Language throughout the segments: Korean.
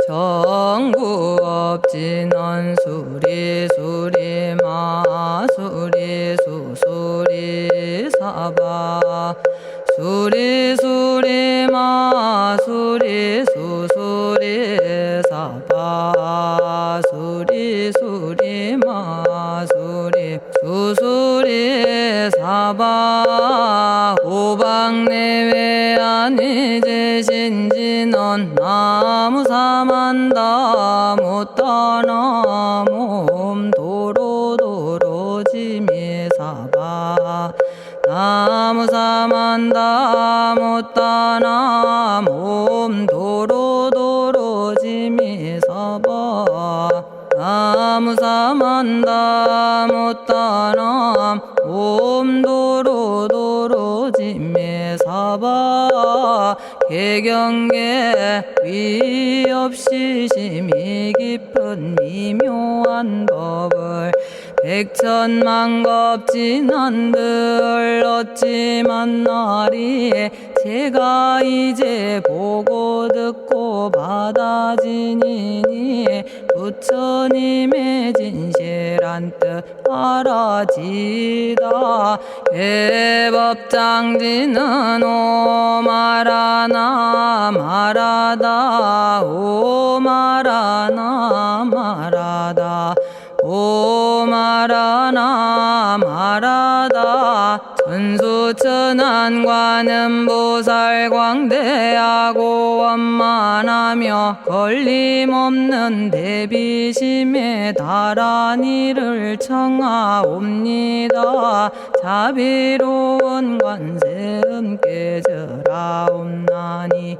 정구업진언 수리수리 마수리 수수리 사바 수리수리 마수리 수수리 사바 수리수리 마수리 수수리 사바 오방내외 안위제신진언 나무사만다 못다나 몸 도로도로지미사바 나무사만다 못다나 몸 도로도로지미사바 나무사만다 못다나 몸 도로도로지미사바 개경계 위없이 심히 깊은 미묘한 법을 백천만겁진한들 어찌 만나리 제가 이제 보고 듣고 받아지니니 부처님의 진실한 뜻 알아지다 해법장지는 오마라나 마라다 오마라나 마라다 오마라나 마라다 천수천안관음보살 광대하고 원만하며 걸림없는 대비심에 달한 이를 청하옵니다. 자비로운 관세음께 절하옵나니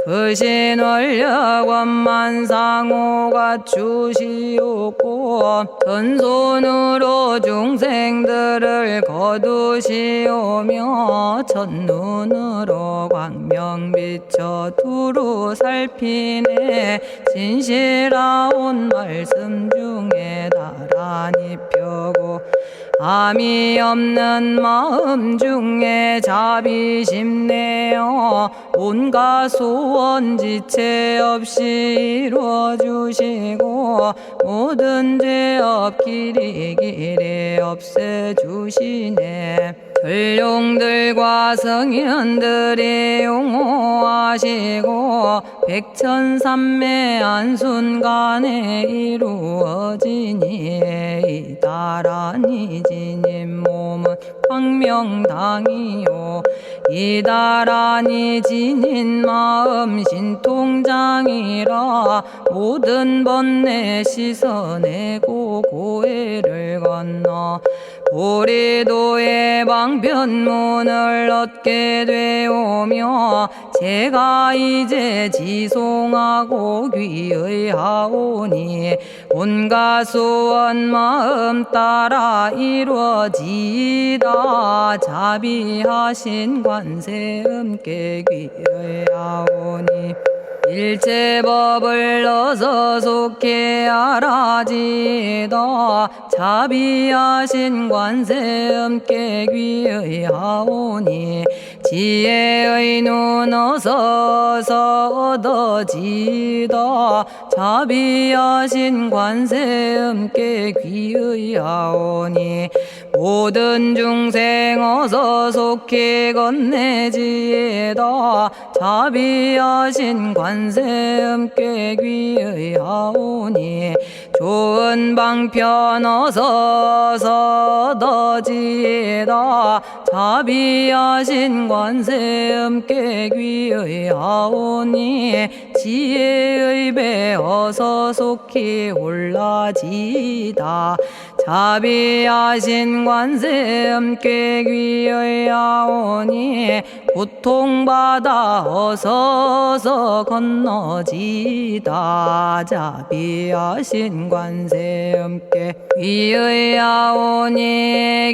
그신원력 원만상호가 주시옵고 전손으로 중생들을 거두시오며 첫눈으로 광명 비쳐 두루 살피네 진실하온 말씀 중에 나란히 펴고 암이 없는 마음 중에 자비심 내어 온갖 소원 지체 없이 이루어주시고 모든 죄업 길이 없애주시네. 전룡들과 성인들이 용호하시고 백천삼매 한순간에 이루어지니 이다라니 지님 몸은 광명당이요 이다라니 지닌 마음 신통장이라 모든 번뇌 씻어내고 고해를 건너 보리도의 방편문을 얻게 되오며 제가 이제 지송하고 귀의하오니 온갖 소원 마음 따라 이루어지다 자비하신 관세음께 귀의하오니 일체법을 어서 속히 알아지다 자비하신 관세음께 귀의하오니 지혜의 눈 어서 얻어지다 자비하신 관세음께 귀의하오니 모든 중생 어서 속히 건네지다 자비하신 관세음께 귀의하오니 좋은 방편 어서 얻어지다 자비하신 관세음께 귀의하오니 지혜의 배 어서 속히 올라지다 자비하신 관세음께 귀의하오니 고통받아 어서서 건너지다 자비하신 관세음께 귀의하오니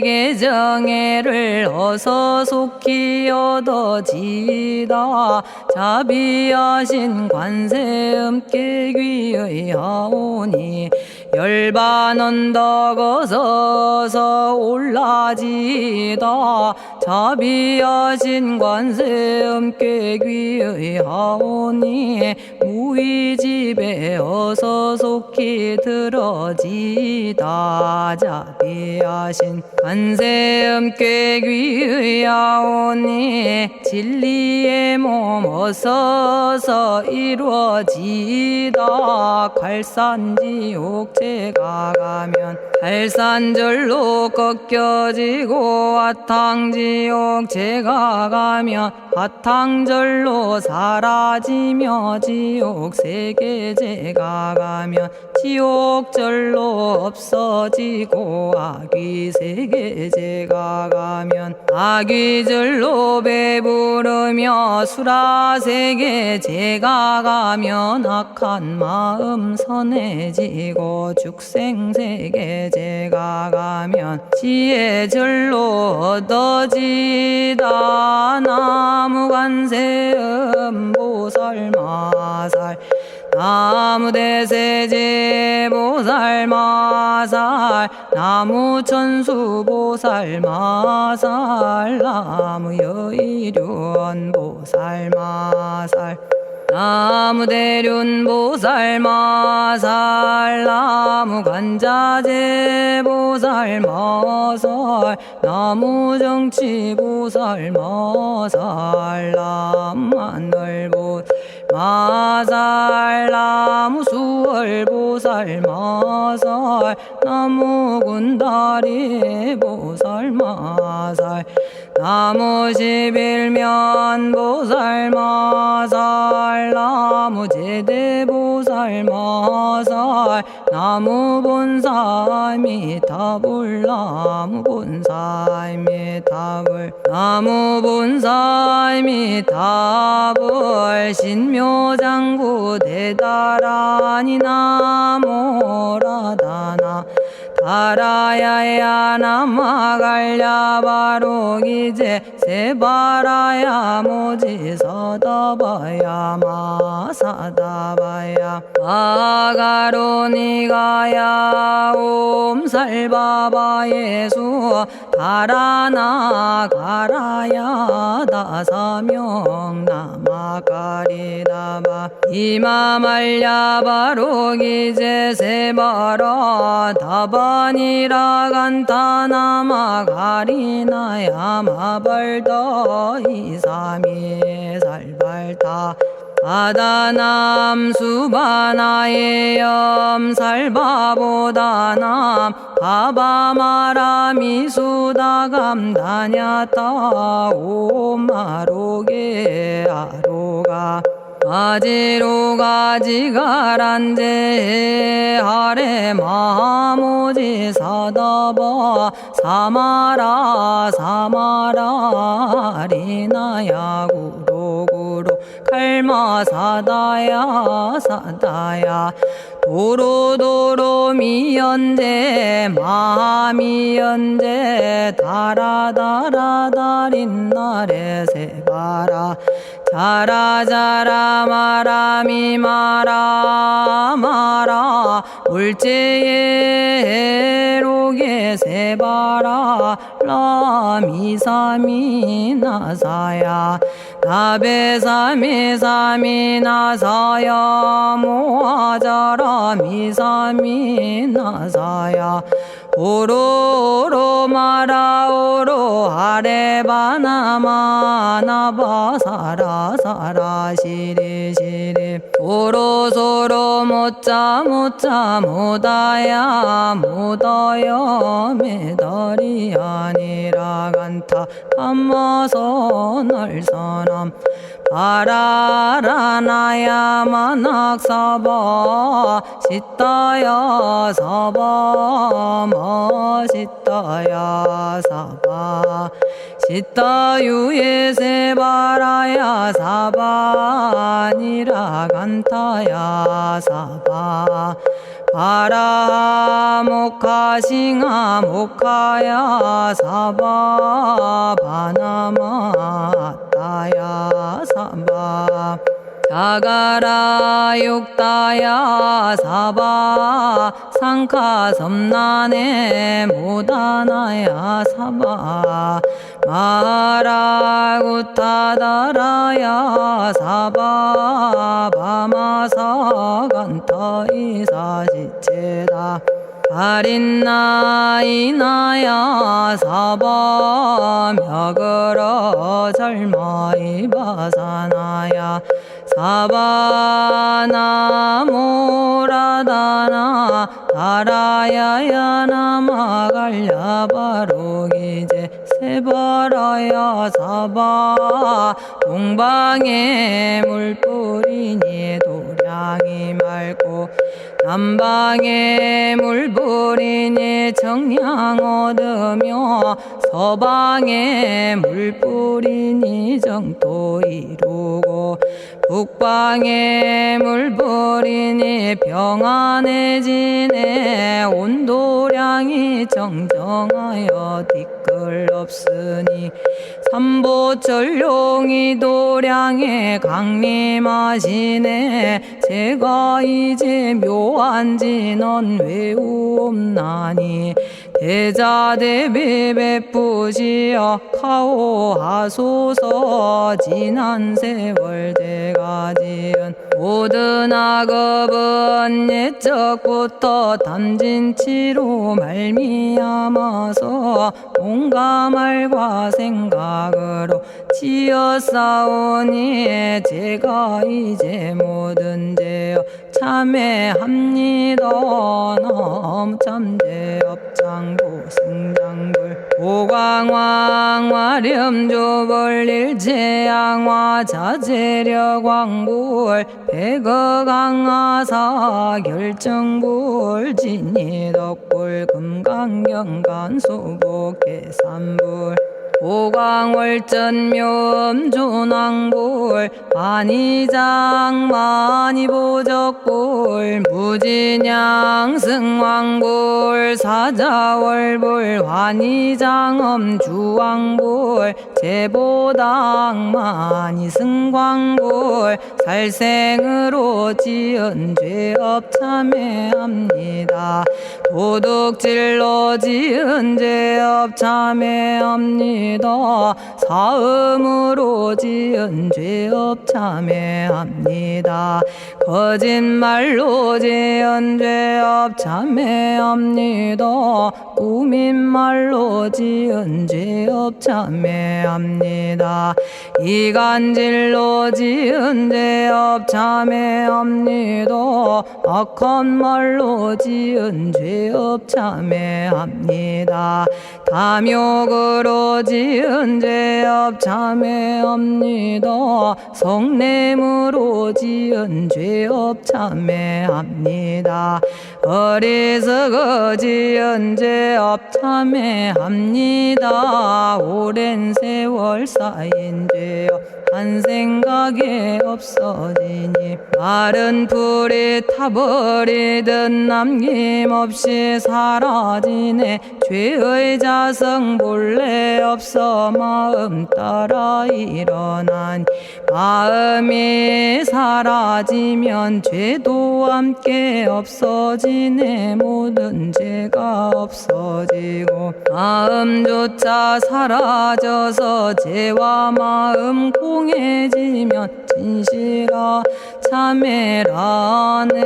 개정애를 어서 속히 얻어지다 자비하신 관세음께 귀의하오니 열반 언덕 어서서 올라지다 자비하신 관세음께 귀의하오니 무의집에 어서 속히 들어지다. 자비하신 관세음께 귀의하오니 진리의 몸 어서서 이루어지다. 갈산지옥 제가 가면 갈산절로 꺾여지고 화탕지옥 제가 가면 화탕절로 사라지며 지옥 세계 제가 가면 지옥절로 없어지고 아귀 세계 제가 가면 아귀절로 배부르며 수라 세계 제가 가면 악한 마음 선해지고 죽생 세계 제가 가면 지혜절로 얻어지다. 나무관세음 보살마살 나무대세제 보살마살 나무천수 보살마살 나무여의륜 보살마살 나무대륜 보살마살 나무관자재 보살마살 나무정치 보살마살 나무하늘 보살마살 나무수월 보살마살 나무군다리 보살마살 나무십일면 보살마살 나무제대 보살마살 나무본사미타불 나무본사미타불 나무본사미타불 신묘장구 대다라니 나모라다나 다라야야 남아갈랴 바로기제 세바라야 모지서다바야 마사다바야 아가로니가야 옴살바바 예수 다라나 가라야 다사명 나마가리다바 이마말랴 바로기제 세바라 다바니라 간타나마 가리나야 마발더 이사미 살발타 아다남 수바나의 염살바보다남 바바마라미 수다감다냐타 오마로게 아로가 아지로가 지가란제 하레 마모지 사다바 사마라 사마라 리나야 구로구로 칼마 사다야 사다야 도로도로 미연제 마미연제 다라다라다린나레 세바라 자라자라 마라미 마라 마라 울제에 로게 세바라 라미사미 나사야 나베사미사미 나사야 모아자라 미사미 나사야 오로로 마라오로 아레바나마 나바사라 사라 시리 시리 오로소로 모짜 모짜 모다야 모다야 메다리 아니라 간타 담마서 날사람 바라라나야 만학사바 시타야 사바 마시타야 사바 시타유예 세바라야 사바니라 간타야 사바 바라 모카싱아 모카야 사바 바나마 따야 사바 자가라 육다야 사바 상카 섬나네 모다나야 사바 마라구타다라야 사바바마사간타 이사시체다 아린나이나야 사바며그러 절마이바사나야 사바나모라다나 다라야야 나마갈야바로기제 세바라야 사바 동방에 물뿌리니 도량이 맑고 남방에 물뿌리니 정량 얻으며 서방에 물뿌리니 정토 이루고 북방에 물뿌리니 평안해지네 온도량이 정정하여 뒤끌 없으니 삼보철룡이 도량에 강림하시네 제가 이제 묘한 진언 외우옵나니 대자대비 베푸시어 카오하소서 지난 세월 제가 지은 모든 악업은 옛적부터 탐진치로 말미암아서 온갖 말과 생각으로 지었사오니 제가 이제 모든 죄업 참회합니다. 너무 참죄업장고 승장불 오광왕 화렴조벌 일체양화 자재력왕불 백어강하사 결정불 진이덕불 금강경간수복계산불 오광월전묘음존왕불 안이장 만이보적불 무진양승왕불 사자월불 환희장엄 주왕불 제보당 만이승광불 살생으로 지은 죄업 참회합니다. 도둑질로 지은 죄업 참회합니다. 사음으로 지은 죄업 참회합니다. 거짓말로 지은 죄업 참회합니다. 꾸민말로 지은 죄업 참회합니다. 이간질로 지은 죄업 참회합니다. 악한 말로 지은 죄업 참회합니다. 탐욕으로 지은 죄업 참회합니다. 성냄으로 지은 죄업 참회합니다. 어리석어 지은 죄업 참회합니다. 오랜 세월 쌓인 죄업 한 생각에 없어지니 마른 풀이 타버리듯 남김없이 사라지네. 죄의 자성 본래 없어 마음 따라 일어나니 마음이 사라지면 죄도 함께 없어지네. 모든 죄가 없어지고 마음조차 사라져서 죄와 마음 공해지면 진실아 참회라네.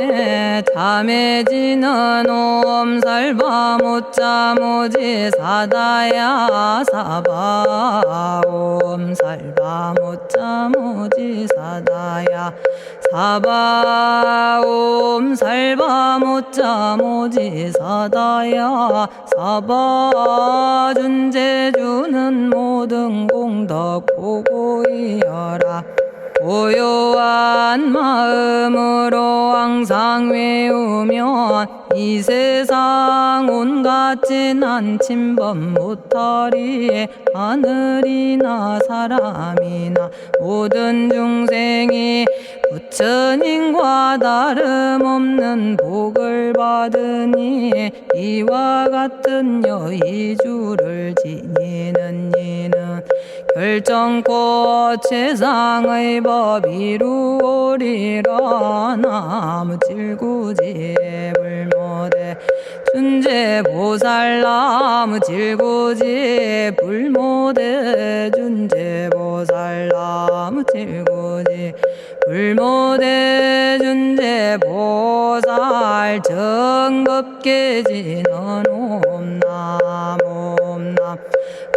참해지는 옴살바 못자모지 사다야 사바 옴살바 못자모지 사다야 사바 옴살바 못자모지 사다야 사바 준제주는 모든 공덕 보고이여라. 고요한 마음으로 항상 외우면 이 세상 온갖 진한 침범 못하리. 하늘이나 사람이나 모든 중생이 부처님과 다름없는 복을 받으니 이와 같은 여의주를 지니는 이는 결정코 최상의 법 이루오리라. 나무질구지불모대 준제보살나무 질구지 불모대 준제보살나무 질구지 불모대 준제보살 정겁계지는 옴남 옴남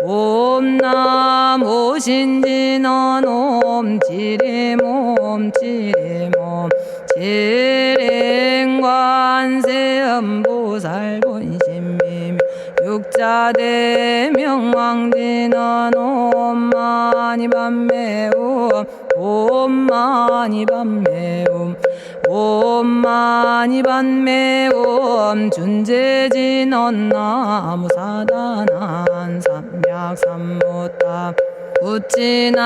옴남 오신지는 옴 지림옴 지림옴 지림관세음보살 본심미묘 육자대명왕지는 옴마니밤매옴 옴마니밤매옴 옴마니밤매옴 준제진언 나무사다난 삼약삼무타 우치남다냐타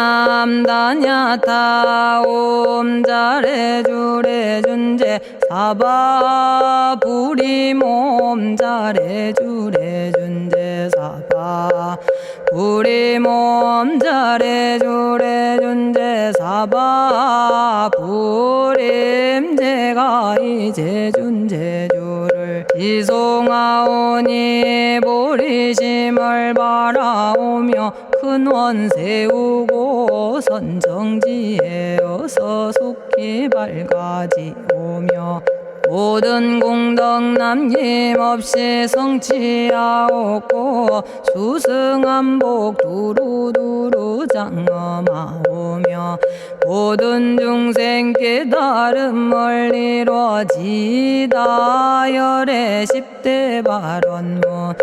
옴자레주레 준제 사바부리몸 자레주레 준제 사바 부리몸 자레주레 준제 사바 부림 제가 이제 준제주를 지송하오니 보리심을 바라오며 큰원 세우고 선정지에 어서 속히 밝아지오며 모든 공덕 남김없이 성취하옵고 수승한복 두루두루 장엄하오며 모든 중생 깨달음을 이루어지다 열의 10대 발언문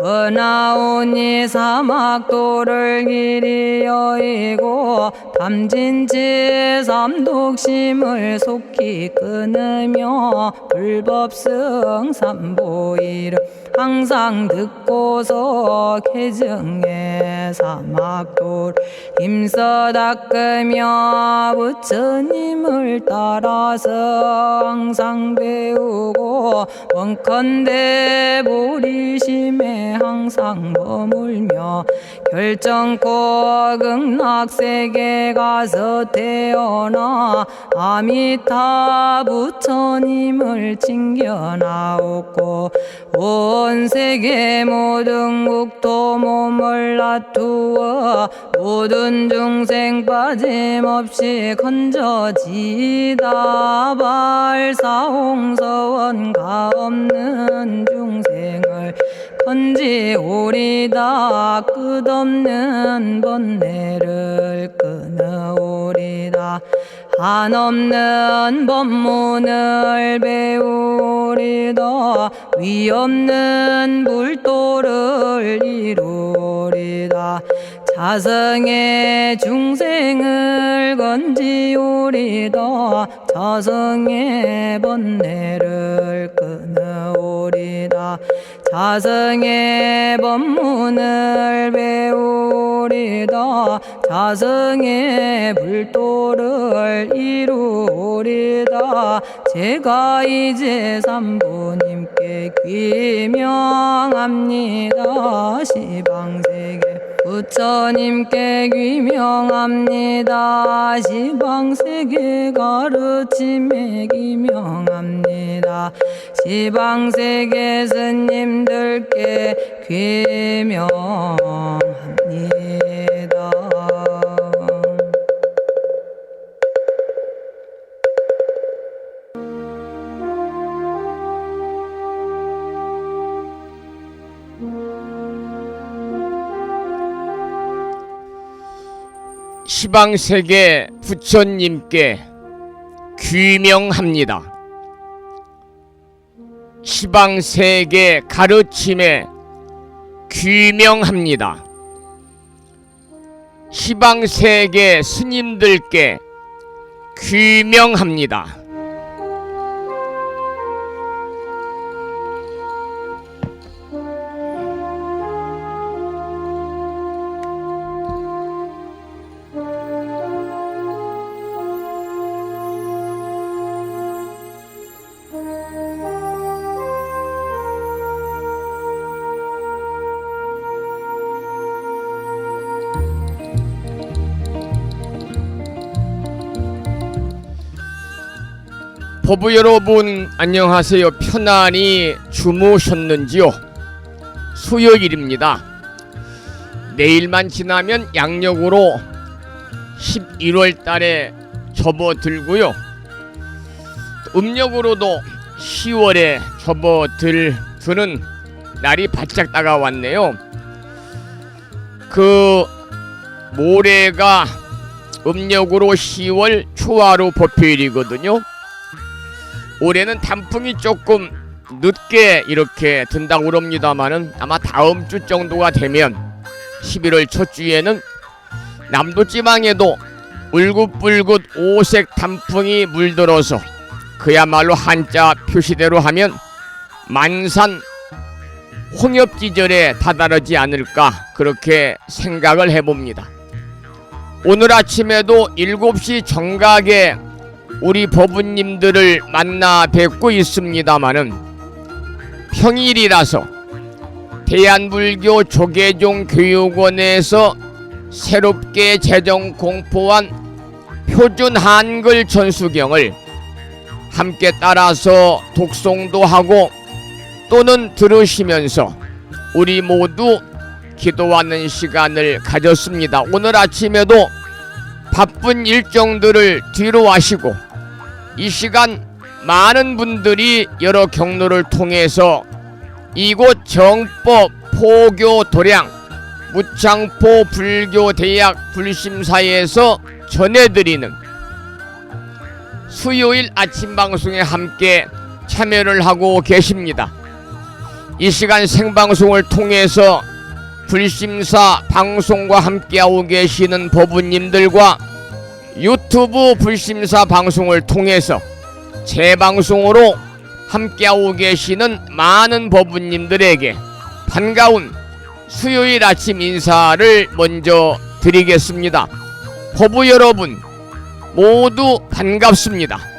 은하오니 사막도를 길이 여의고 담진치 삼독심을 속히 끊으며 불법승 삼보이를 항상 듣고서 개증해 사막도를 힘써 닦으며 부처님을 따라서 항상 배우고 원컨대 보리심에 항상 머물며 결정코 극락세계 가서 태어나 아미타 부처님을 칭견하옵고 온 세계 모든 국토 몸을 놔두어 모든 중생 빠짐없이 건져지다 발사홍서원 가없는 중생을 건지오리다 끝없는 번뇌를 끊어오리다 한없는 법문을 배우리다 위없는 불도를 이루리다 자성의 중생을 건지오리다 자성의 번뇌를 끊어오리다 자성의 법문을 배우리다 자성의 불도를 이루리다 제가 이제 삼부님께 귀명합니다 시방세계 부처님께 귀명합니다 시방세계 가르침에 귀명합니다 시방세계 스님들께 귀명합니다. 시방세계 부처님께 귀명합니다. 시방세계 가르침에 귀명합니다. 시방세계 스님들께 귀명합니다. 법부 여러분 안녕하세요. 편안히 주무셨는지요? 수요일입니다. 내일만 지나면 양력으로 11월 달에 접어들고요. 음력으로도 10월에 접어드는 날이 바짝 다가왔네요. 그 모레가 음력으로 10월 초하루 법요일이거든요. 올해는 단풍이 조금 늦게 이렇게 든다고 그럽니다만은 아마 다음 주 정도가 되면 11월 첫 주에는 남도 지방에도 울긋불긋 오색 단풍이 물들어서 그야말로 한자 표시대로 하면 만산 홍엽지절에 다다르지 않을까 그렇게 생각을 해봅니다. 오늘 아침에도 7시 정각에 우리 법부님들을 만나 뵙고 있습니다마는 평일이라서 대한불교 조계종 교육원에서 새롭게 제정 공포한 표준 한글 전수경을 함께 따라서 독송도 하고 또는 들으시면서 우리 모두 기도하는 시간을 가졌습니다. 오늘 아침에도 바쁜 일정들을 뒤로 하시고 이 시간 많은 분들이 여러 경로를 통해서 이곳 정법 포교 도량 무창포 불교대학 불심사에서 전해드리는 수요일 아침 방송에 함께 참여를 하고 계십니다. 이 시간 생방송을 통해서 불심사 방송과 함께하고 계시는 법부님들과 유튜브 불심사 방송을 통해서 재방송으로 함께하고 계시는 많은 법부님들에게 반가운 수요일 아침 인사를 먼저 드리겠습니다. 법부 여러분 모두 반갑습니다.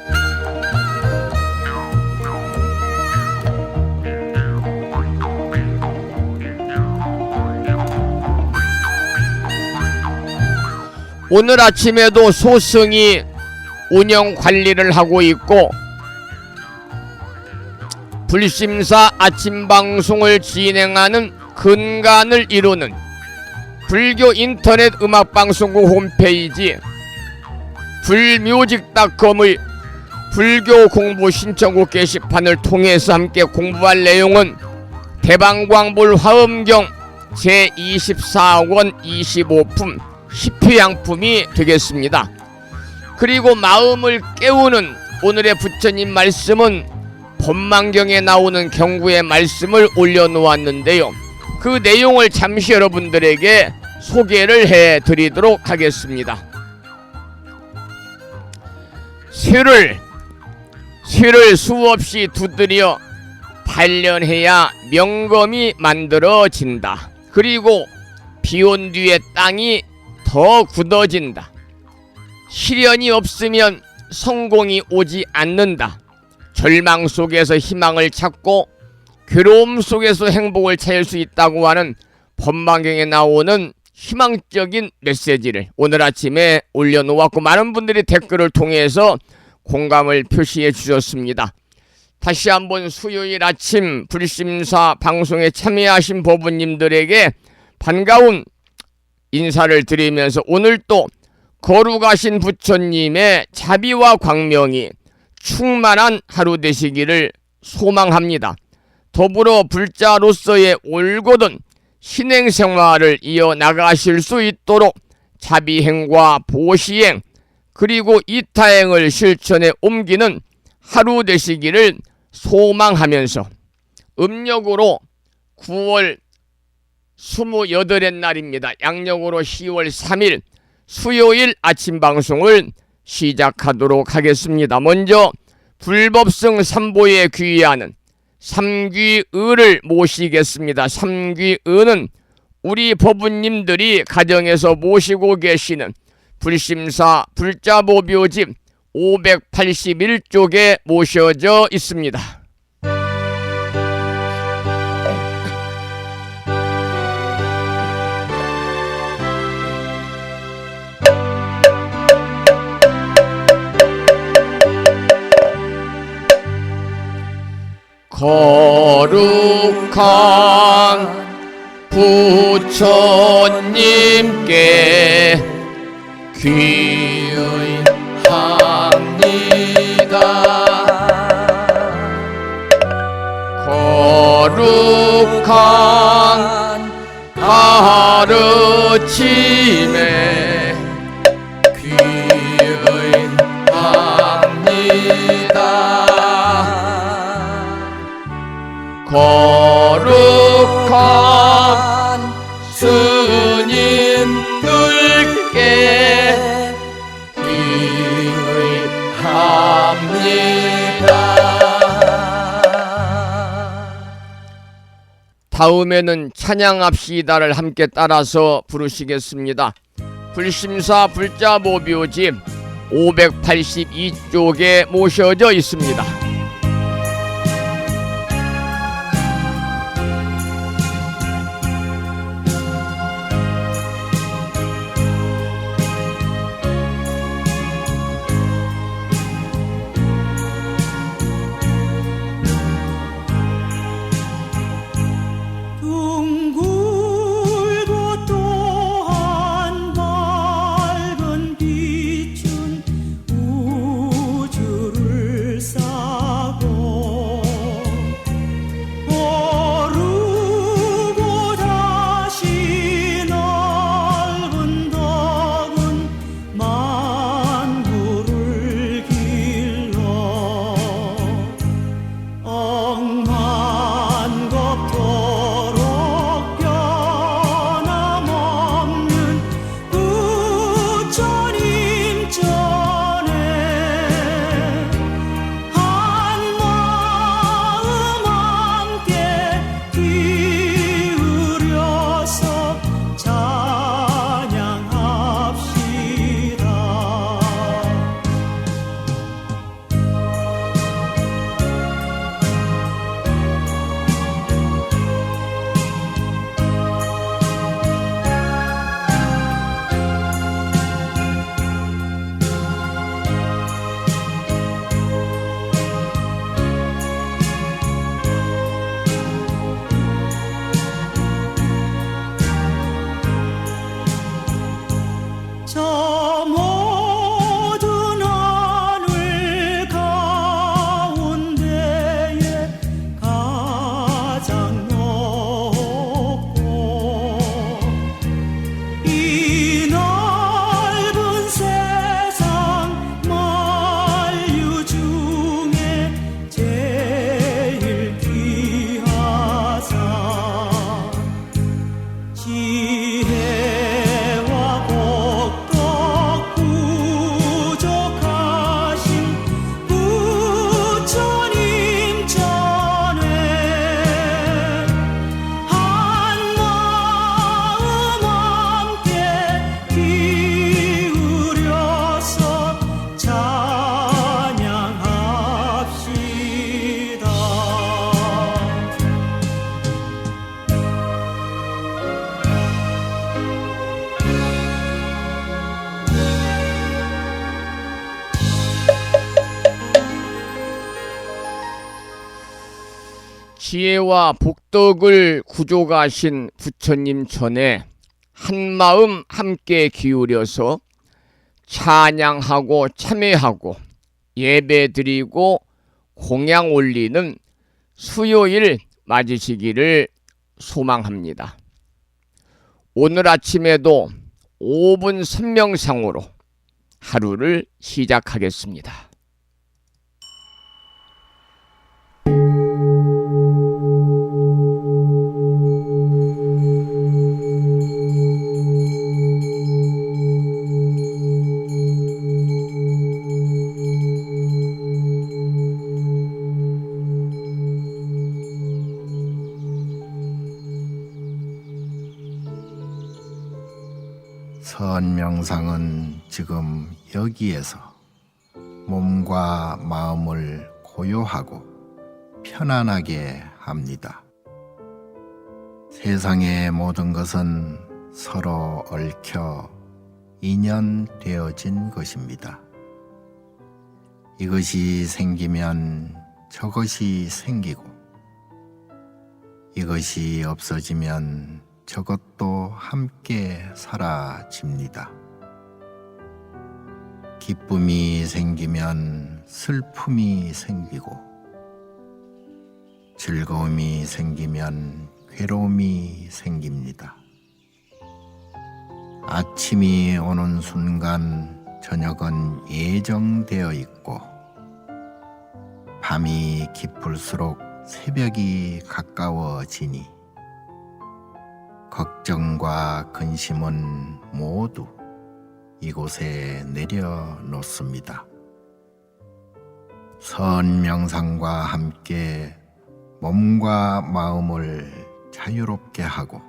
오늘 아침에도 소승이 운영 관리를 하고 있고 불심사 아침 방송을 진행하는 근간을 이루는 불교 인터넷 음악방송국 홈페이지 불뮤직닷컴의 불교 공부 신청곡 게시판을 통해서 함께 공부할 내용은 대방광불 화엄경 제24권 25품 10휴양품이 되겠습니다. 그리고 마음을 깨우는 오늘의 부처님 말씀은 법망경에 나오는 경구의 말씀을 올려놓았는데요. 그 내용을 잠시 여러분들에게 소개를 해드리도록 하겠습니다. 쇠를 수없이 두드려 단련해야 명검이 만들어진다. 그리고 비온 뒤에 땅이 더 굳어진다. 시련이 없으면 성공이 오지 않는다. 절망 속에서 희망을 찾고 괴로움 속에서 행복을 찾을 수 있다고 하는 법망경에 나오는 희망적인 메시지를 오늘 아침에 올려놓았고 많은 분들이 댓글을 통해서 공감을 표시해 주셨습니다. 다시 한번 수요일 아침 불심사 방송에 참여하신 법부님들에게 반가운 인사를 드리면서 오늘 또 거룩하신 부처님의 자비와 광명이 충만한 하루 되시기를 소망합니다. 더불어 불자로서의 올곧은 신행생활을 이어나가실 수 있도록 자비행과 보시행 그리고 이타행을 실천에 옮기는 하루 되시기를 소망하면서 음력으로 9월 28의 날입니다. 양력으로 10월 3일 수요일 아침 방송을 시작하도록 하겠습니다. 먼저 불법성 삼보에 귀의하는 삼귀의를 모시겠습니다. 삼귀의는 우리 법부님들이 가정에서 모시고 계시는 불심사 불자보묘집 581쪽에 모셔져 있습니다. 거룩한 부처님께 귀의합니다. 거룩한 가르침에 귀의합니다. 거룩한 스님들께 귀의합니다. 다음에는 찬양합시다를 함께 따라서 부르시겠습니다. 불심사 불자모묘지 582쪽에 모셔져 있습니다. 지혜와 복덕을 구족하신 부처님 전에 한마음 함께 기울여서 찬양하고 참회하고 예배드리고 공양 올리는 수요일 맞으시기를 소망합니다. 오늘 아침에도 5분 선명상으로 하루를 시작하겠습니다. 선명상은 지금 여기에서 몸과 마음을 고요하고 편안하게 합니다. 세상의 모든 것은 서로 얽혀 인연되어진 것입니다. 이것이 생기면 저것이 생기고 이것이 없어지면 저것도 함께 사라집니다. 기쁨이 생기면 슬픔이 생기고, 즐거움이 생기면 괴로움이 생깁니다. 아침이 오는 순간 저녁은 예정되어 있고, 밤이 깊을수록 새벽이 가까워지니 걱정과 근심은 모두 이곳에 내려놓습니다. 선명상과 함께 몸과 마음을 자유롭게 하고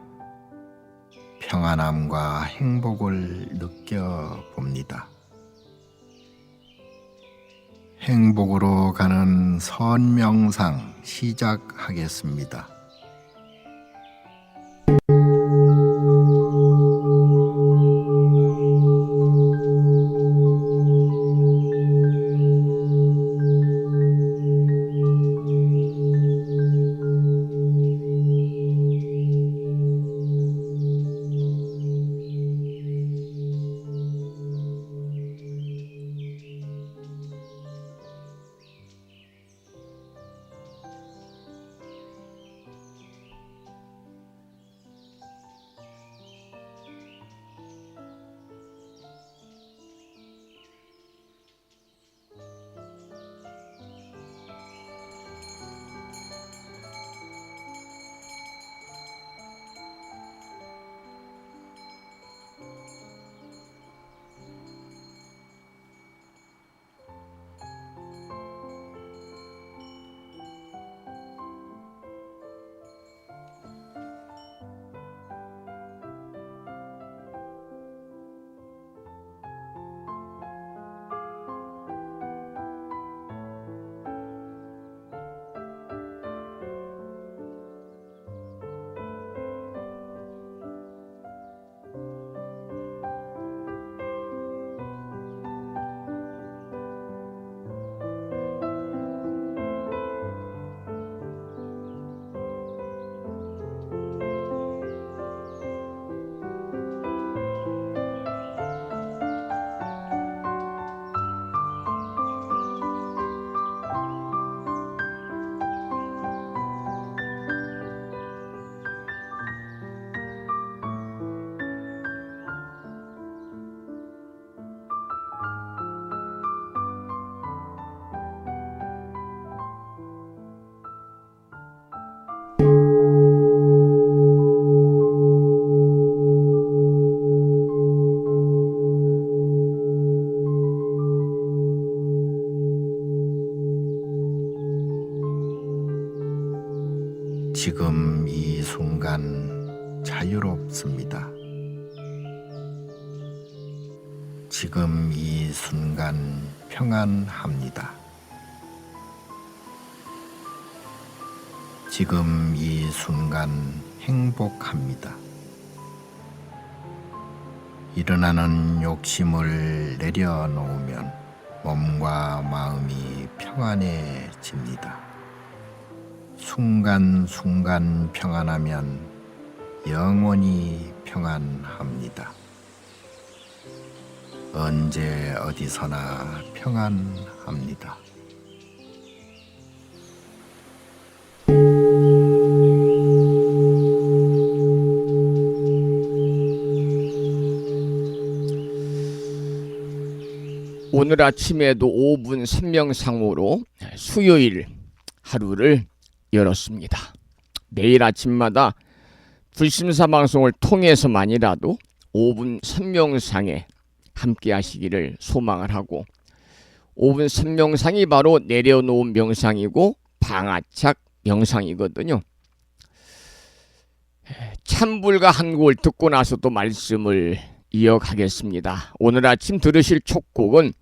평안함과 행복을 느껴봅니다. 행복으로 가는 선명상 시작하겠습니다. 지금 이 순간 자유롭습니다. 지금 이 순간 평안합니다. 지금 이 순간 행복합니다. 일어나는 욕심을 내려놓으면 몸과 마음이 평안해집니다. 순간순간 평안하면 영원히 평안합니다. 언제 어디서나 평안합니다. 오늘 아침에도 5분 선명상으로 수요일 하루를 열었습니다. 매일 아침마다 불심사 방송을 통해서만이라도 5분 선명상에 함께 하시기를 소망을 하고, 5분 선명상이 바로 내려놓은 명상이고 방아착 명상이거든요. 찬불가 한 곡을 듣고 나서 또 말씀을 이어가겠습니다. 오늘 아침 들으실 첫 곡은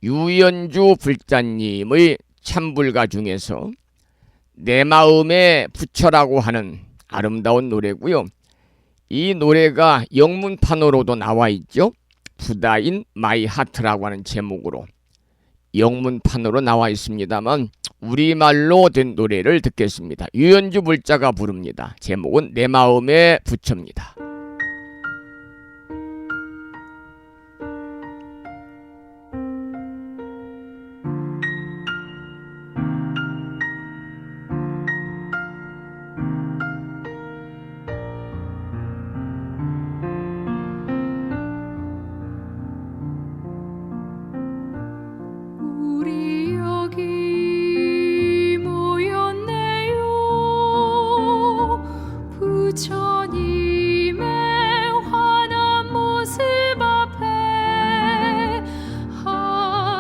유연주 불자님의 찬불가 중에서 내 마음에 붙여라고 하는 아름다운 노래고요. 이 노래가 영문판으로도 나와 있죠. 부다인 마이 하트라고 하는 제목으로 영문판으로 나와 있습니다만 우리말로 된 노래를 듣겠습니다. 유연주 불자가 부릅니다. 제목은 내 마음의 부처입니다. 우리 여기 모였네요. 부처님의 환한 모습 앞에.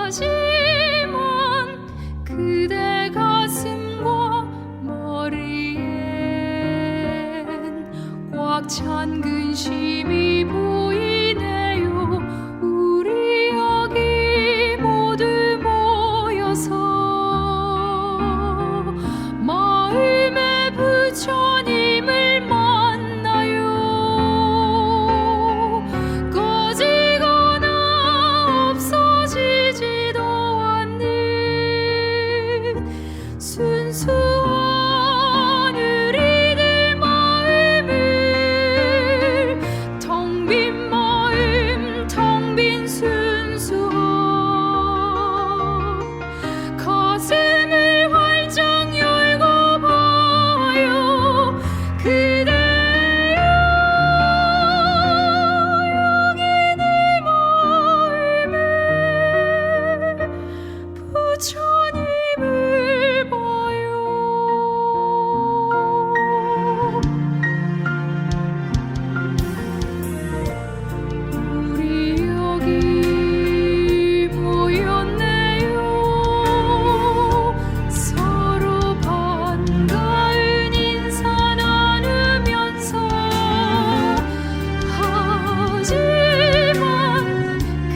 하지만 그대 가슴과 머리엔 꽉 찬 근심이 보이네요. 우리 여기 모두 모여서 마음의 부처님을 만나요. 꺼지거나 없어지지도 않는 순수한 우리들 마음을, 텅 빈 마음, 텅 빈 순수한 가슴을 활짝 열고 봐요. 그대여 여기 내 마음을, 부처님을 봐요. 우리 여기 모였네요. 서로 반가운 인사 나누면서. 하지만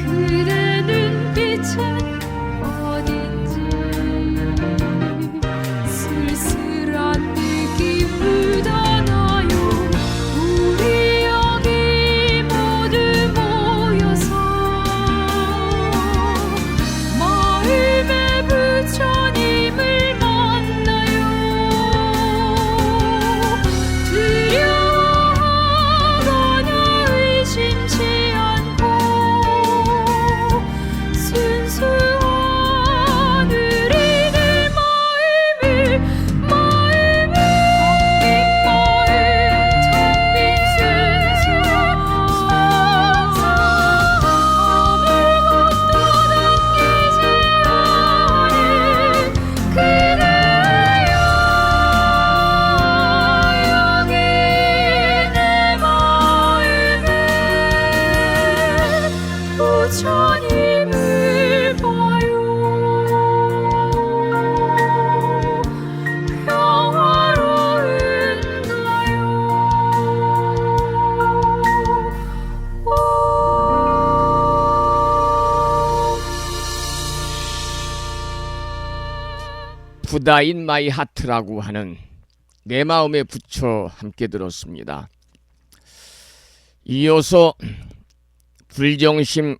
그대 눈빛은 어딘지 쓸쓸한 느낌 묻어나요. 우리 여기 모두 모여서 마음의 부처님을 만나요. 두려워하거나 의심치 않고 순수한 우리들 마음을, 텅 빈 순수한 아무것도 남기지 않은 그대여 여기 내 마음을, 부처님을 봐요. 부다 인 마이 하트라고 하는 내 마음의 부처 함께 들었습니다. 이어서 불정심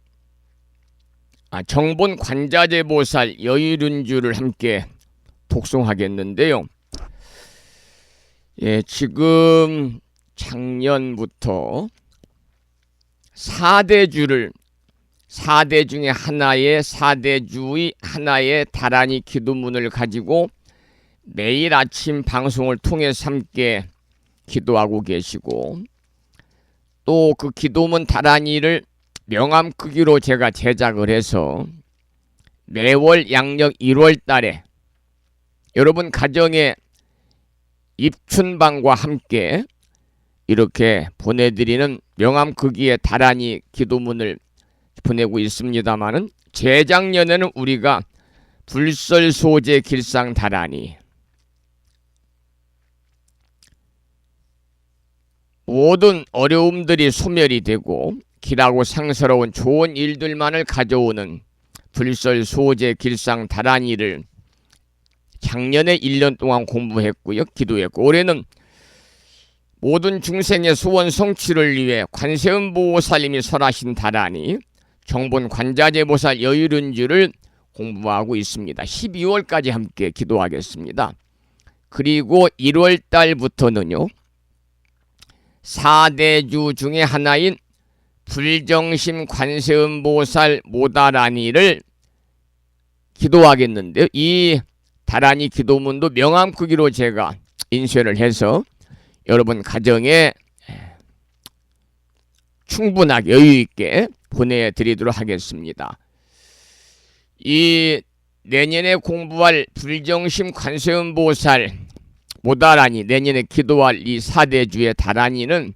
정본 관자재보살 여의륜주를 함께 독송하겠는데요. 지금 작년부터 4대주를 4대 중에 하나의 4대주의 하나의 다란이 기도문을 가지고 매일 아침 방송을 통해서 함께 기도하고 계시고, 또 그 기도문 다란이를 명암 크기로 제가 제작을 해서 매월 양력 1월 달에 여러분 가정의 입춘방과 함께 이렇게 보내드리는 명암 크기의 다란이 기도문을 보내고 있습니다마는, 재작년에는 우리가 불설소재 길상 다란이, 모든 어려움들이 소멸이 되고 길하고 상스러운 좋은 일들만을 가져오는 불설소재 길상 다란이를 작년에 1년 동안 공부했고요. 기도했고, 올해는 모든 중생의 소원 성취를 위해 관세음보살님이 설하신 다란이 정본 관자재보살 여의륜주를 공부하고 있습니다. 12월까지 함께 기도하겠습니다. 그리고 1월 달부터는요. 4대주 중에 하나인 불정심 관세음보살 모다라니를 기도하겠는데요. 이 다라니 기도문도 명함 크기로 제가 인쇄를 해서 여러분 가정에 충분하게 여유있게 보내드리도록 하겠습니다. 이 내년에 공부할 불정심 관세음보살 모다라니, 내년에 기도할 이 4대주의 다라니는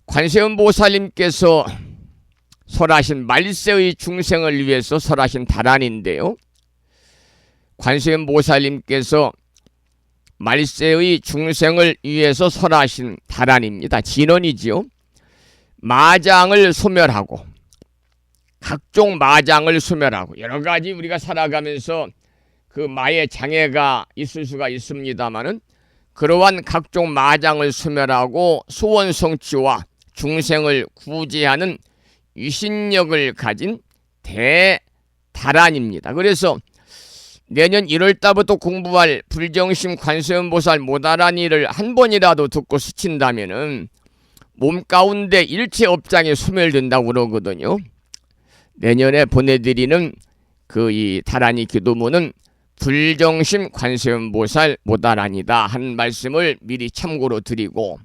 관세음보살님께서 설하신 말세의 중생을 위해서 설하신 다라니인데요. 관세음보살님께서 말세의 중생을 위해서 설하신 다라니입니다. 진언이지요. 마장을 소멸하고 각종 마장을 소멸하고 여러 가지 우리가 살아가면서 그 마의 장애가 있을 수가 있습니다마는 그러한 각종 마장을 소멸하고 소원 성취와 중생을 구제하는 유신력을 가진 대다란입니다. 그래서 내년 1월달부터 공부할 불정심 관세음보살 모다라니를 한 번이라도 듣고 스친다면은 몸 가운데 일체 업장이 소멸된다고 그러거든요. 내년에 보내드리는 그 이 다라니 기도문은 불정심 관세음보살 모다라니다 하는 말씀을 미리 참고로 드리고,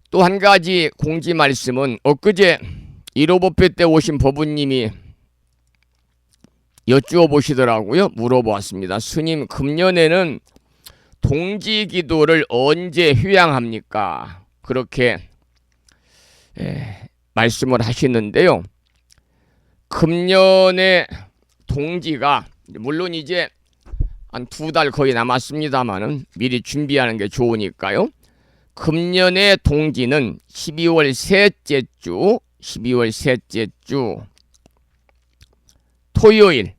또 한 가지 공지 말씀은 엊그제 1호 법회 때 오신 법우님이 여쭈어 보시더라고요. 물어보았습니다. 스님, 금년에는 동지기도를 언제 휴양합니까? 그렇게 말씀을 하시는데요. 금년에 동지가 물론 이제 한 2달 거의 남았습니다만은 미리 준비하는 게 좋으니까요. 금년의 동지는 12월 셋째 주 토요일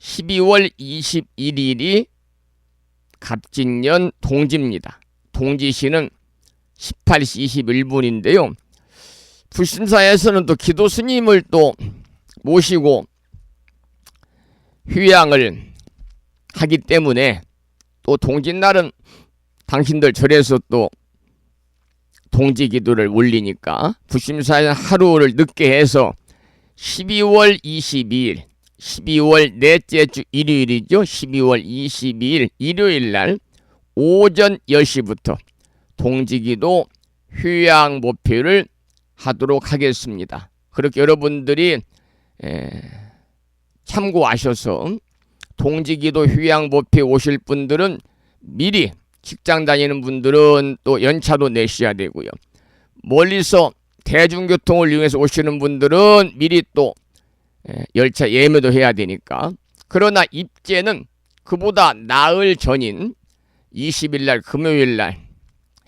12월 21일이 갑진년 동지입니다. 동지시는 18시 21분인데요. 불심사에서는 또 기도 스님을 또 모시고 휴양을 하기 때문에 또 동짓날은 당신들 절에서 또 동지기도를 올리니까 불심사에는 하루를 늦게 해서 12월 22일 12월 넷째 주 일요일이죠. 12월 22일 일요일날 오전 10시부터 동지기도 휴양 모표를 하도록 하겠습니다. 그렇게 여러분들이 참고하셔서 동지기도 휴양 모표 오실 분들은 미리, 직장 다니는 분들은 또 연차도 내셔야 되고요. 멀리서 대중교통을 이용해서 오시는 분들은 미리 또 열차 예매도 해야 되니까. 그러나 입제는 그보다 나흘 전인 20일날 금요일날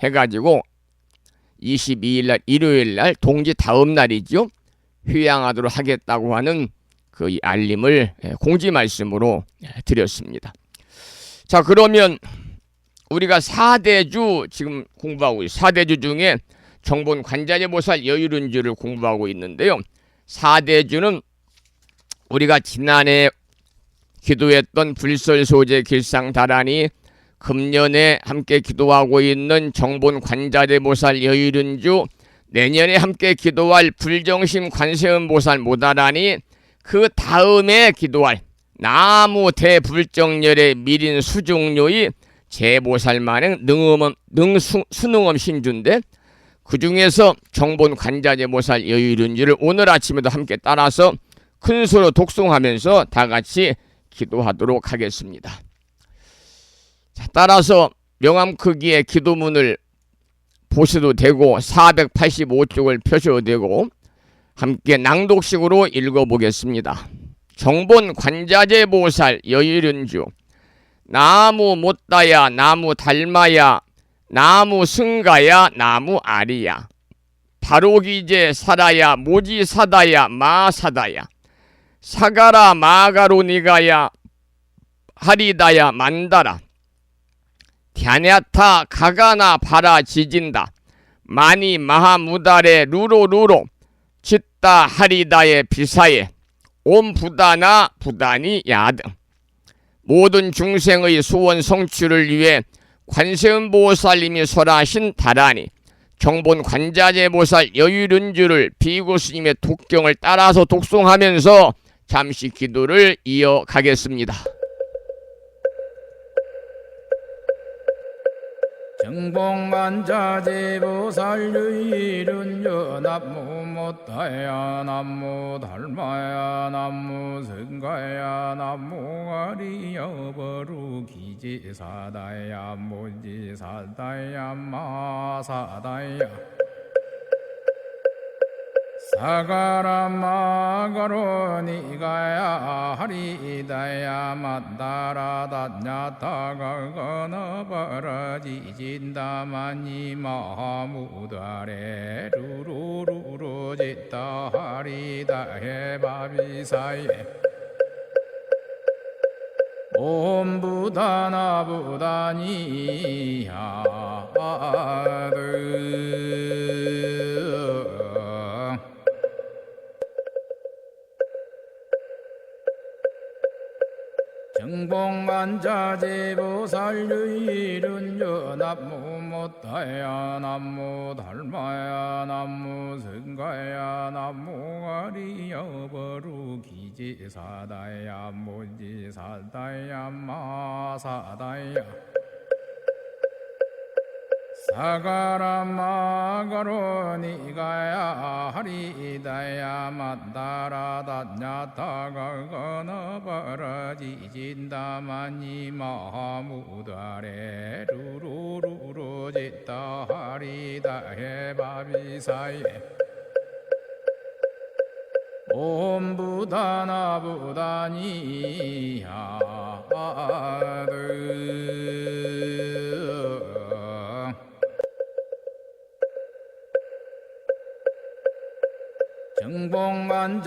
해가지고 22일날 일요일날 동지 다음 날이죠. 휴양하도록 하겠다고 하는 그 알림을 공지 말씀으로 드렸습니다. 자, 그러면 우리가 4대주 지금 공부하고 있어요. 4대주 중에 정본 관자재보살 여유른주를 공부하고 있는데요. 4대주는 우리가 지난해 기도했던 불설소재 길상다라니, 금년에 함께 기도하고 있는 정본 관자재보살 여유른주, 내년에 함께 기도할 불정심 관세음보살 모다라니, 그 다음에 기도할 나무 대불정열의 미린 수중료의 제보살만행 수능엄 신주인데, 그 중에서 정본 관자재보살 여유른주를 오늘 아침에도 함께 따라서 큰 소리로 독송하면서 다 같이 기도하도록 하겠습니다. 자, 따라서 명함 크기의 기도문을 보셔도 되고 485쪽을 펴셔도 되고 함께 낭독식으로 읽어보겠습니다. 정본 관자재보살 여유른주, 나무 못다야 나무 달마야 나무 승가야 나무 아리야, 바로기제 사라야 모지사다야 마사다야, 사가라 마가로니가야 하리다야 만다라, 갸냐타 가가나 바라 지진다 마니 마하무다레 루로루로 짓다 하리다의 비사에 옴 부다나 부다니 야등. 모든 중생의 소원 성취를 위해 관세음보살님이 설하신 다라니 정본 관자재보살 여유륜주를 비구스님의 독경을 따라서 독송하면서 잠시 기도를 이어가겠습니다. 정봉관자재보살 유일은여 남무 못하야 남무 달마야 남무 성가야 남무 아리여 버루 기지사다야 무지사다야 마사다야 사가라마가로니가야 하리다야 만다라다냐타가거너버라지진다마니 마무다레 루루루루지다 하리다해바비사예 옴부다나부다니야드 정봉관자재보살 유일은여 남무 못하야 남무 달마야 남무 성가야 남무 아리여 버루 기지사다야 무지사다야 마사다야 사가라마가로니가야 하리다야 만다라다냐타가거너버라지진다마니 마무다레 루루루루지다 하리다해바비사예 옴부다나부다니야드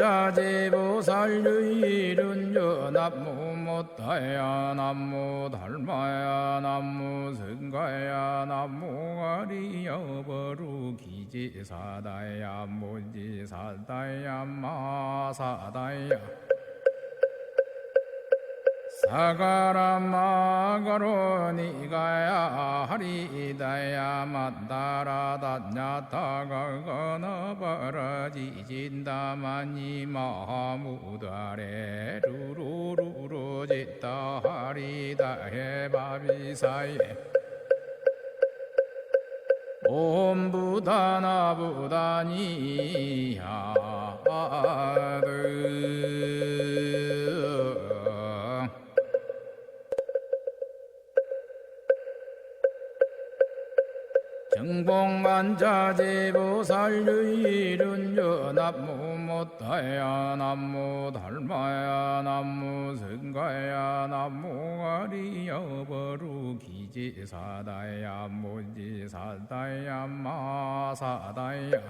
정봉관자재보살 유일은여 남무 못하야 남무 달마야 남무 성가야 남무 아리여 버루 기지사다야 무지사다야 마사다야 사가라마가로니가야 하리다야 만다라다냐타가거너버라지진다마니 마무다레 루루루루지다 하리다해바비사예 옴부다나부다니야드 정봉관자재보살 유일은여 남무 못하야 남무 달마야 남무 성가야 남무 아리여 버루 기지사다야 무지사다야 마사다야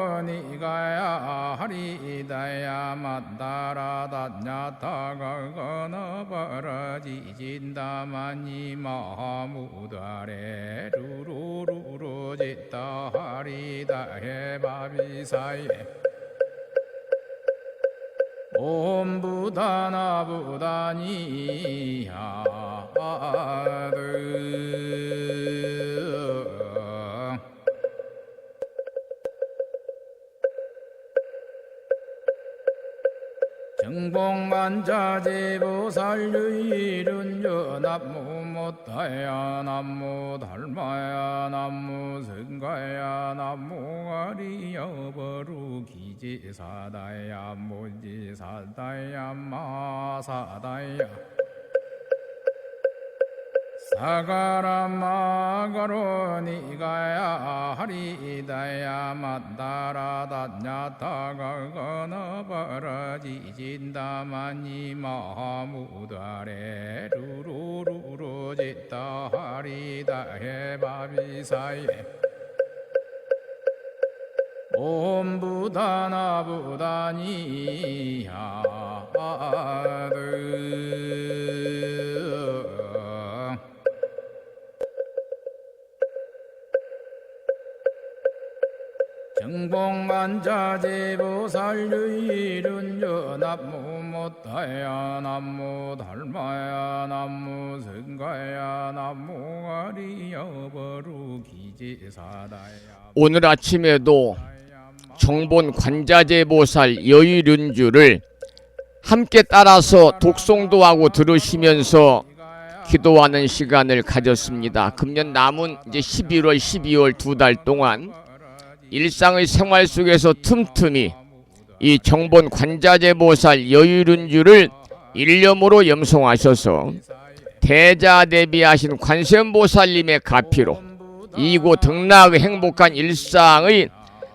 사가라마가로니가야 하리다야 만다라다냐타가거너버라지진다마니 마무다레 루루루루지다 하리다해바비사예 옴부다나부다니야드 정봉관자재보살 유일은여 남무 못하야 남무 달마야 남무 성가야 남무 아리여 버루 기지사다야 무지사다야 마사다야 사가라마가로니가야 하리다야 만다라다냐타가거너버라지진다마니 마무다레 루루루루지다 하리다해바비사예 옴부다나부다니야드 정봉만자제보살유일은저 남무 못다야 남무 달마야 남무 성가야 남무 가리여버루 기제사다야. 오늘 아침에도 정본 관자재보살 여의륜주를 함께 따라서 독송도 하고 들으시면서 기도하는 시간을 가졌습니다. 금년 남은 이제 11월, 12월 2달 동안 일상의 생활 속에서 틈틈이 이 정본 관자재보살 여의륜주를 일념으로 염송하셔서 대자대비하신 관세음보살님의 가피로 이고 등락의 행복한 일상의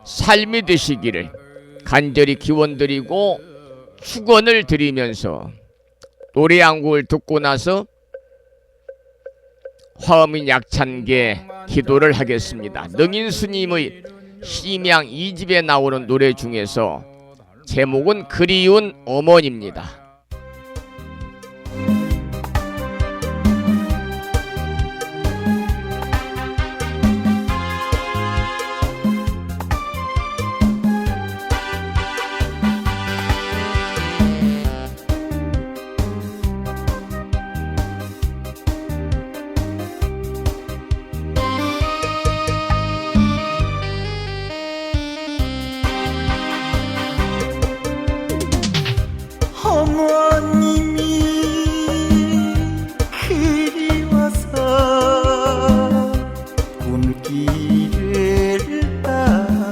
삶이 되시기를 간절히 기원드리고 축원을 드리면서 노래 한 곡을 듣고 나서 화음인 약찬계 기도를 하겠습니다. 능인스님의 심양 2집에 나오는 노래 중에서 제목은 그리운 어머니입니다. 어머님이 그리워서 꿈길을 따라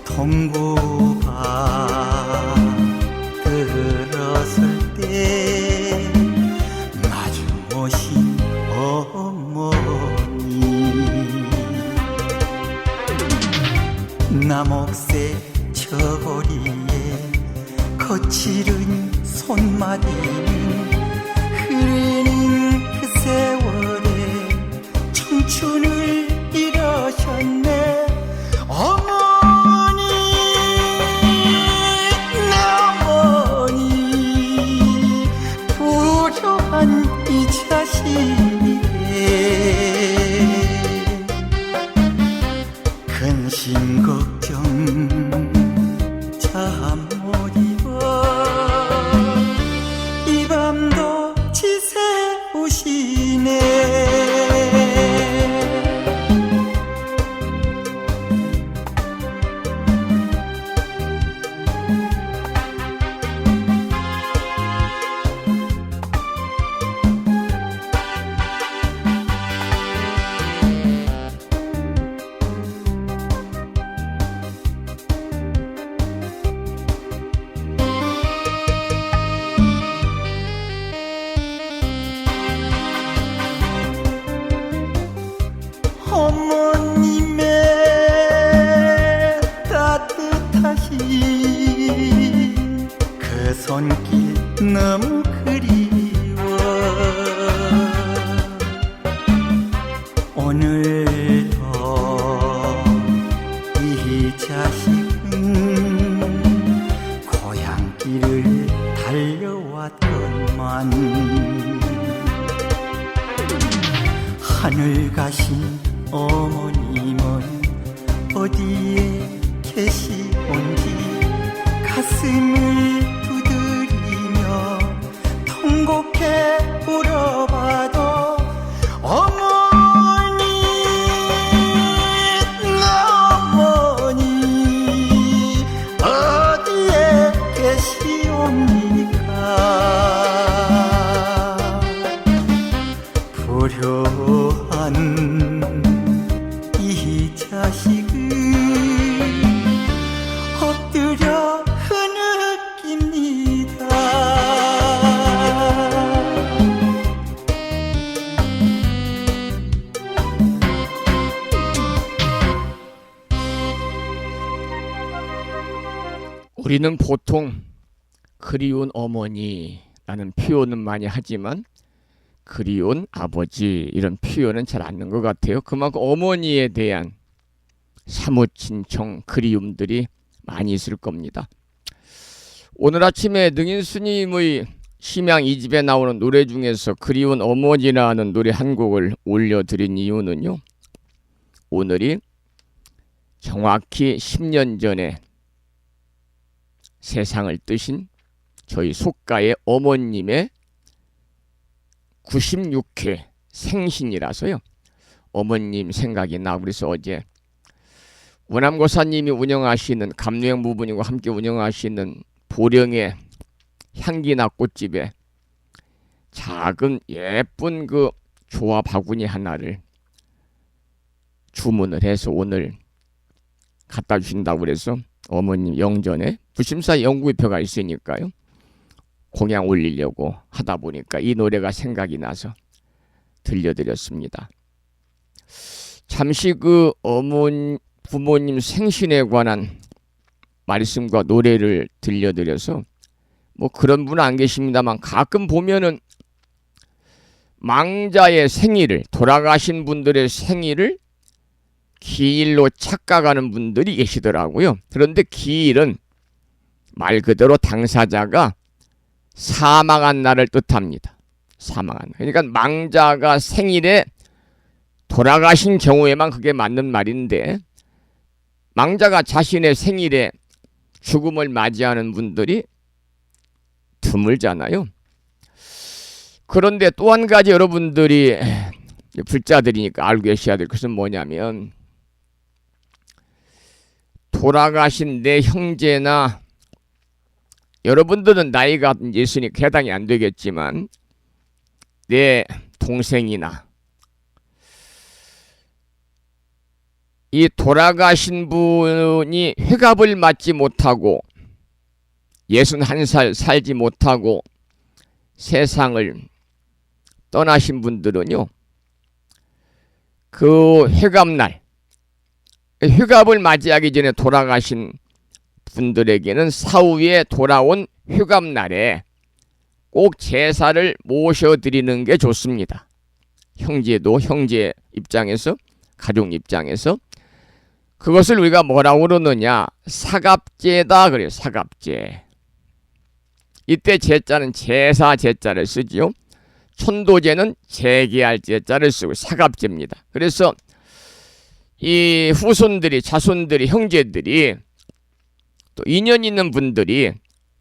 동구밭 들어설 때 마주 오신 어머니 남옥새 저고리에 거칠은 손마디는 흐르는 그 세월에 청춘을 잃으셨네. 어머니 내 어머니 불효한 이 자식에게 근심 걱정 잠 못 이어 이 밤도 지새우시네. 어머님의 따뜻하신 그 손길 너무 그리워. 오늘도 이 자식은 고향길을 달려왔건만 하늘 가신 어머님은 어디에 계시온지 가슴을 두드리며 통곡해 울어봐도 어머니 내 어머니 어디에 계시옵니까. 불효한 이 자식을 엎드려 흐느낍니다. 우리는 보통 그리운 어머니라는 표현은 많이 하지만 그리운 아버지 이런 표현은 잘 안 하는 것 같아요. 그만큼 어머니에 대한 사무친 정 그리움들이 많이 있을 겁니다. 오늘 아침에 능인스님의 심양 2집에 나오는 노래 중에서 그리운 어머니라는 노래 한 곡을 올려드린 이유는요, 오늘이 정확히 10년 전에 세상을 뜨신 저희 속가의 어머님의 96회 생신이라서요. 어머님 생각이 나고 그래서 어제 원암고사님이 운영하시는 감리형 부부님과 함께 운영하시는 보령의 향기나 꽃집에 작은 예쁜 그 조화 바구니 하나를 주문을 해서 오늘 갖다 주신다고 그래서 어머님 영전에 부심사 연구표가 있으니까요. 공양 올리려고 하다 보니까 이 노래가 생각이 나서 들려드렸습니다. 잠시 그 부모님 생신에 관한 말씀과 노래를 들려드려서 뭐 그런 분은 안 계십니다만 가끔 보면은 망자의 생일을 돌아가신 분들의 생일을 기일로 착각하는 분들이 계시더라고요. 그런데 기일은 말 그대로 당사자가 사망한 날을 뜻합니다. 사망한 날. 그러니까 망자가 생일에 돌아가신 경우에만 그게 맞는 말인데 망자가 자신의 생일에 죽음을 맞이하는 분들이 드물잖아요. 그런데 또 한 가지 여러분들이 불자들이니까 알고 계셔야 될 것은 뭐냐면 돌아가신 내 형제나 여러분들은 나이가 있으니까 해당이 안 되겠지만 내 동생이나 이 돌아가신 분이 회갑을 맞지 못하고 61살 살지 못하고 세상을 떠나신 분들은요. 그 회갑날, 회갑을 맞이하기 전에 돌아가신 분들에게는 사후에 돌아온 회갑날에 꼭 제사를 모셔드리는 게 좋습니다. 형제도 형제 입장에서, 가족 입장에서 그것을 우리가 뭐라고 그러느냐, 사갑제다 그래요. 사갑제. 이때 제자는 제사 제자를 쓰지요. 천도제는 재계할 제자를 쓰고 사갑제입니다. 그래서 이 후손들이, 자손들이, 형제들이 또 인연 있는 분들이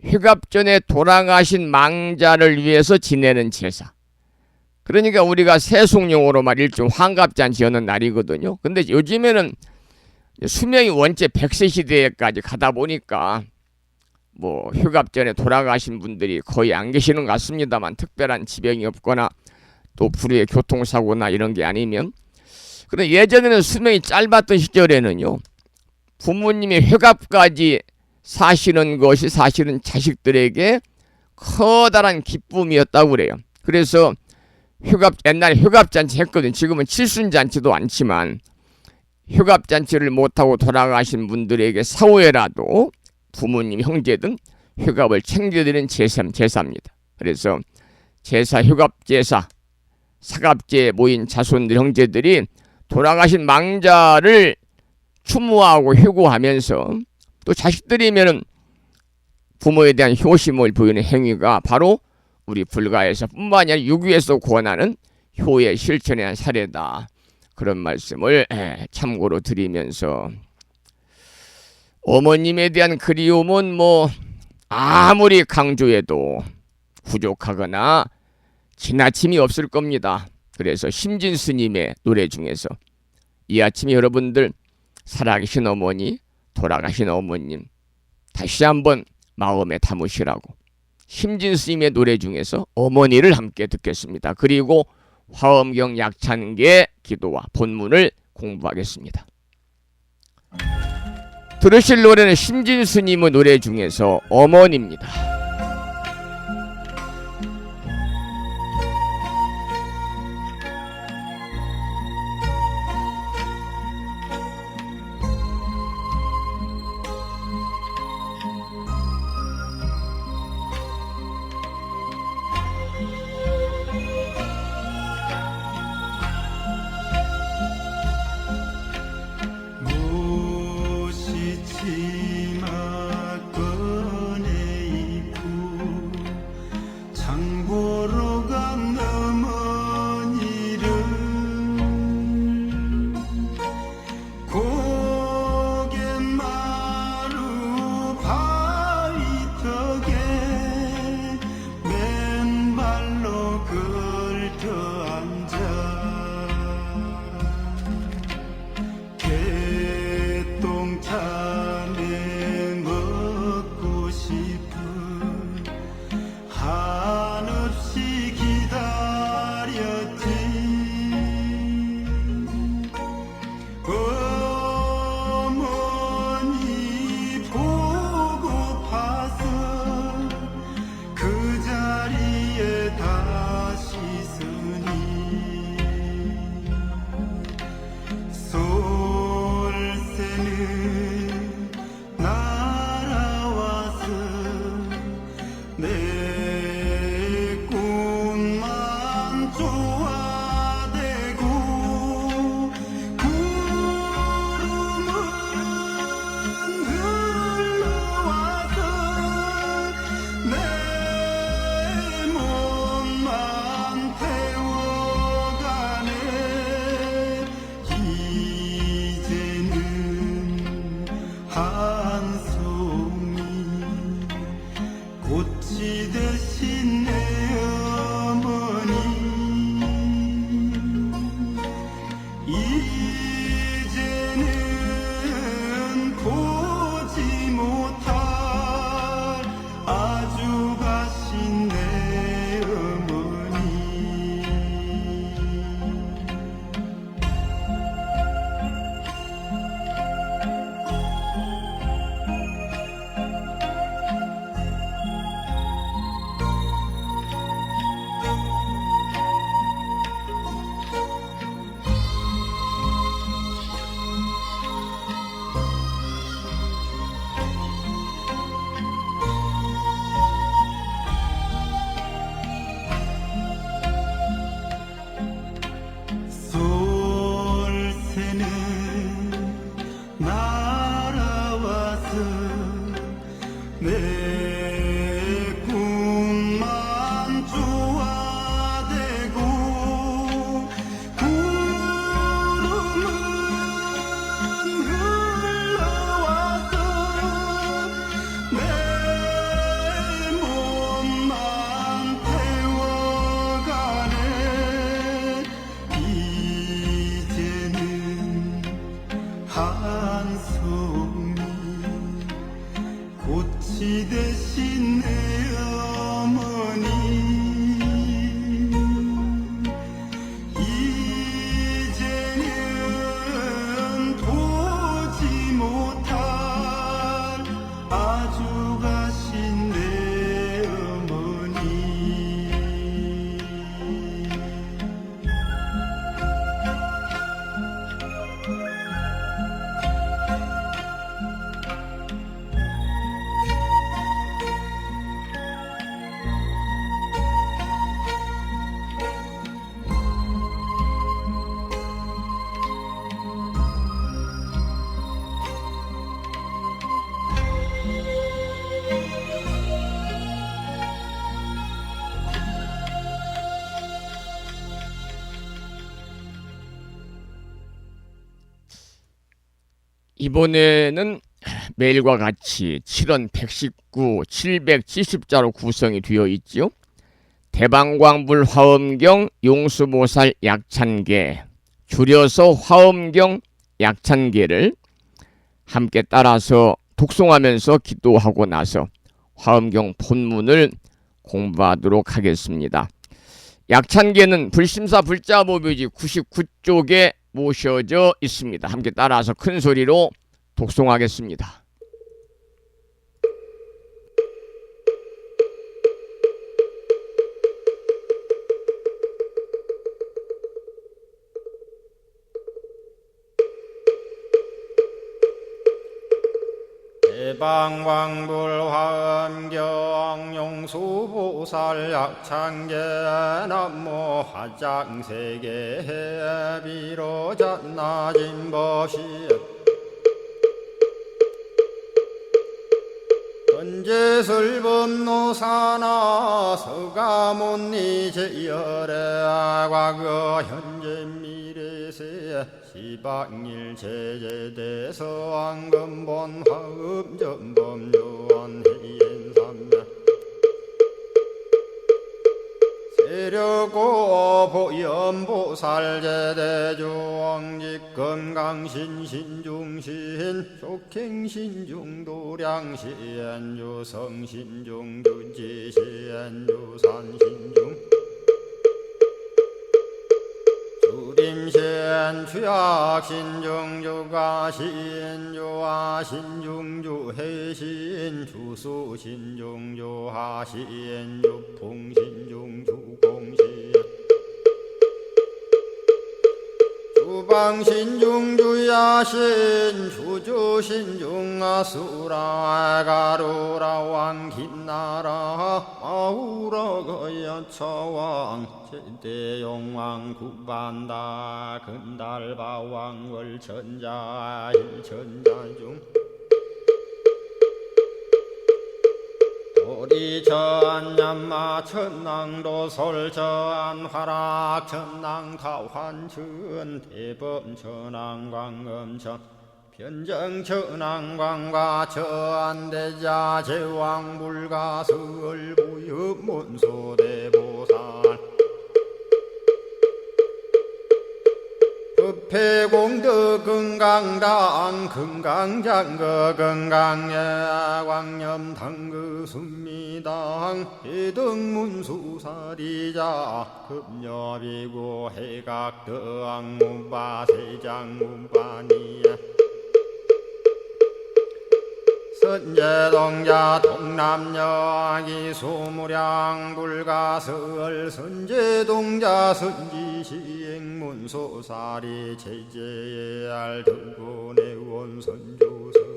회갑 전에 돌아가신 망자를 위해서 지내는 제사. 그러니까 우리가 세속용어로 말 일종 환갑잔치 여는 날이거든요. 근데 요즘에는 수명이 원체 100세 시대까지 가다 보니까 뭐 휴갑 전에 돌아가신 분들이 거의 안 계시는 것 같습니다만 특별한 지병이 없거나 또 불의의 교통사고나 이런 게 아니면. 그런데 예전에는 수명이 짧았던 시절에는요. 부모님의 회갑까지 사시는 것이 사실은 자식들에게 커다란 기쁨이었다고 그래요. 그래서 옛날에 휴갑잔치 했거든. 지금은 칠순잔치도 않지만 휴갑잔치를 못하고 돌아가신 분들에게 사후에라도 부모님, 형제 등 휴갑을 챙겨드리는 제사입니다. 그래서 제사, 휴갑제사, 사갑제에 모인 자손들, 형제들이 돌아가신 망자를 추모하고 휴고하면서 또 자식들이면은 부모에 대한 효심을 보이는 행위가 바로 우리 불가에서 뿐만 아니라 유교에서 권하는 효의 실천의 한 사례다. 그런 말씀을 참고로 드리면서 어머님에 대한 그리움은 뭐 아무리 강조해도 부족하거나 지나침이 없을 겁니다. 그래서 심진 스님의 노래 중에서 이 아침에 여러분들 살아계신 어머니, 돌아가신 어머님 다시 한번 마음에 담으시라고 심진 스님의 노래 중에서 어머니를 함께 듣겠습니다. 그리고 화엄경 약찬계 기도와 본문을 공부하겠습니다. 들으실 노래는 심진 스님의 노래 중에서 어머니입니다. 무시치마 꺼내 싶은 한없이 기다렸지. 어머니 보고파서 그 자리에 다시 서니 솔새는 날아와서 내 꿈만 쪼아대고 구름은 흘러와서 내 몸만 태워가네. 이제는 한송이 꽃이 되신 내 어머니. 이제는 보지 못할 아주 가신 내 어머니. 솔새는 날아와서 내 꿈만 쪼아대고 구름은 흘러와서 내 몸만 태워가네. 이제는 한송이 꽃이 되신 내 어머니. 이제는 보지 못할 아주 가신 내 어머니. 이번에는 매일과 같이 7원 119, 770자로 구성이 되어 있지요. 대방광불 화엄경 용수보살 약찬계, 줄여서 화엄경 약찬계를 함께 따라서 독송하면서 기도하고 나서 화엄경 본문을 공부하도록 하겠습니다. 약찬계는 불심사 불자보묘지 99쪽에 모셔져 있습니다. 함께 따라서 큰 소리로 독송하겠습니다. 대방광불 화엄경 용수보살 약찬계 남모 화장세계 비로잣나진 법시 헌재설법노사나 서가몬니 제열의 과거 현재 미래세 시방일 제제대서 왕금본 화음전범 요한해인삼매 세려고 보현보살제대주왕직 건강신신중신 족행신중도량신주성신중주지신주산신중 주림신 주약신중주가신주아신중주해신 주수신중주하신 주풍신중주공신 주방신중주야신 주주신중아수라 가루라왕 김나라 아우라거야차왕 제대용왕 구반다 근달바왕 월천자 일천자중 도리천냠마 천낭도 솔천 화락 천낭 타환천 대범 천왕 광음천 변정 천왕 광과 천대자 제왕 불가설 부엽 문소대보살 법회공덕 건강당 건강장거 건강예 광염당그 순미당 해등문수사리자 급녀비고 해각덕 문바세장 문바니야 선제동자 동남여 기수무량 불가설 선제동자 선지시행문소사리 제제알 등군의원 선주성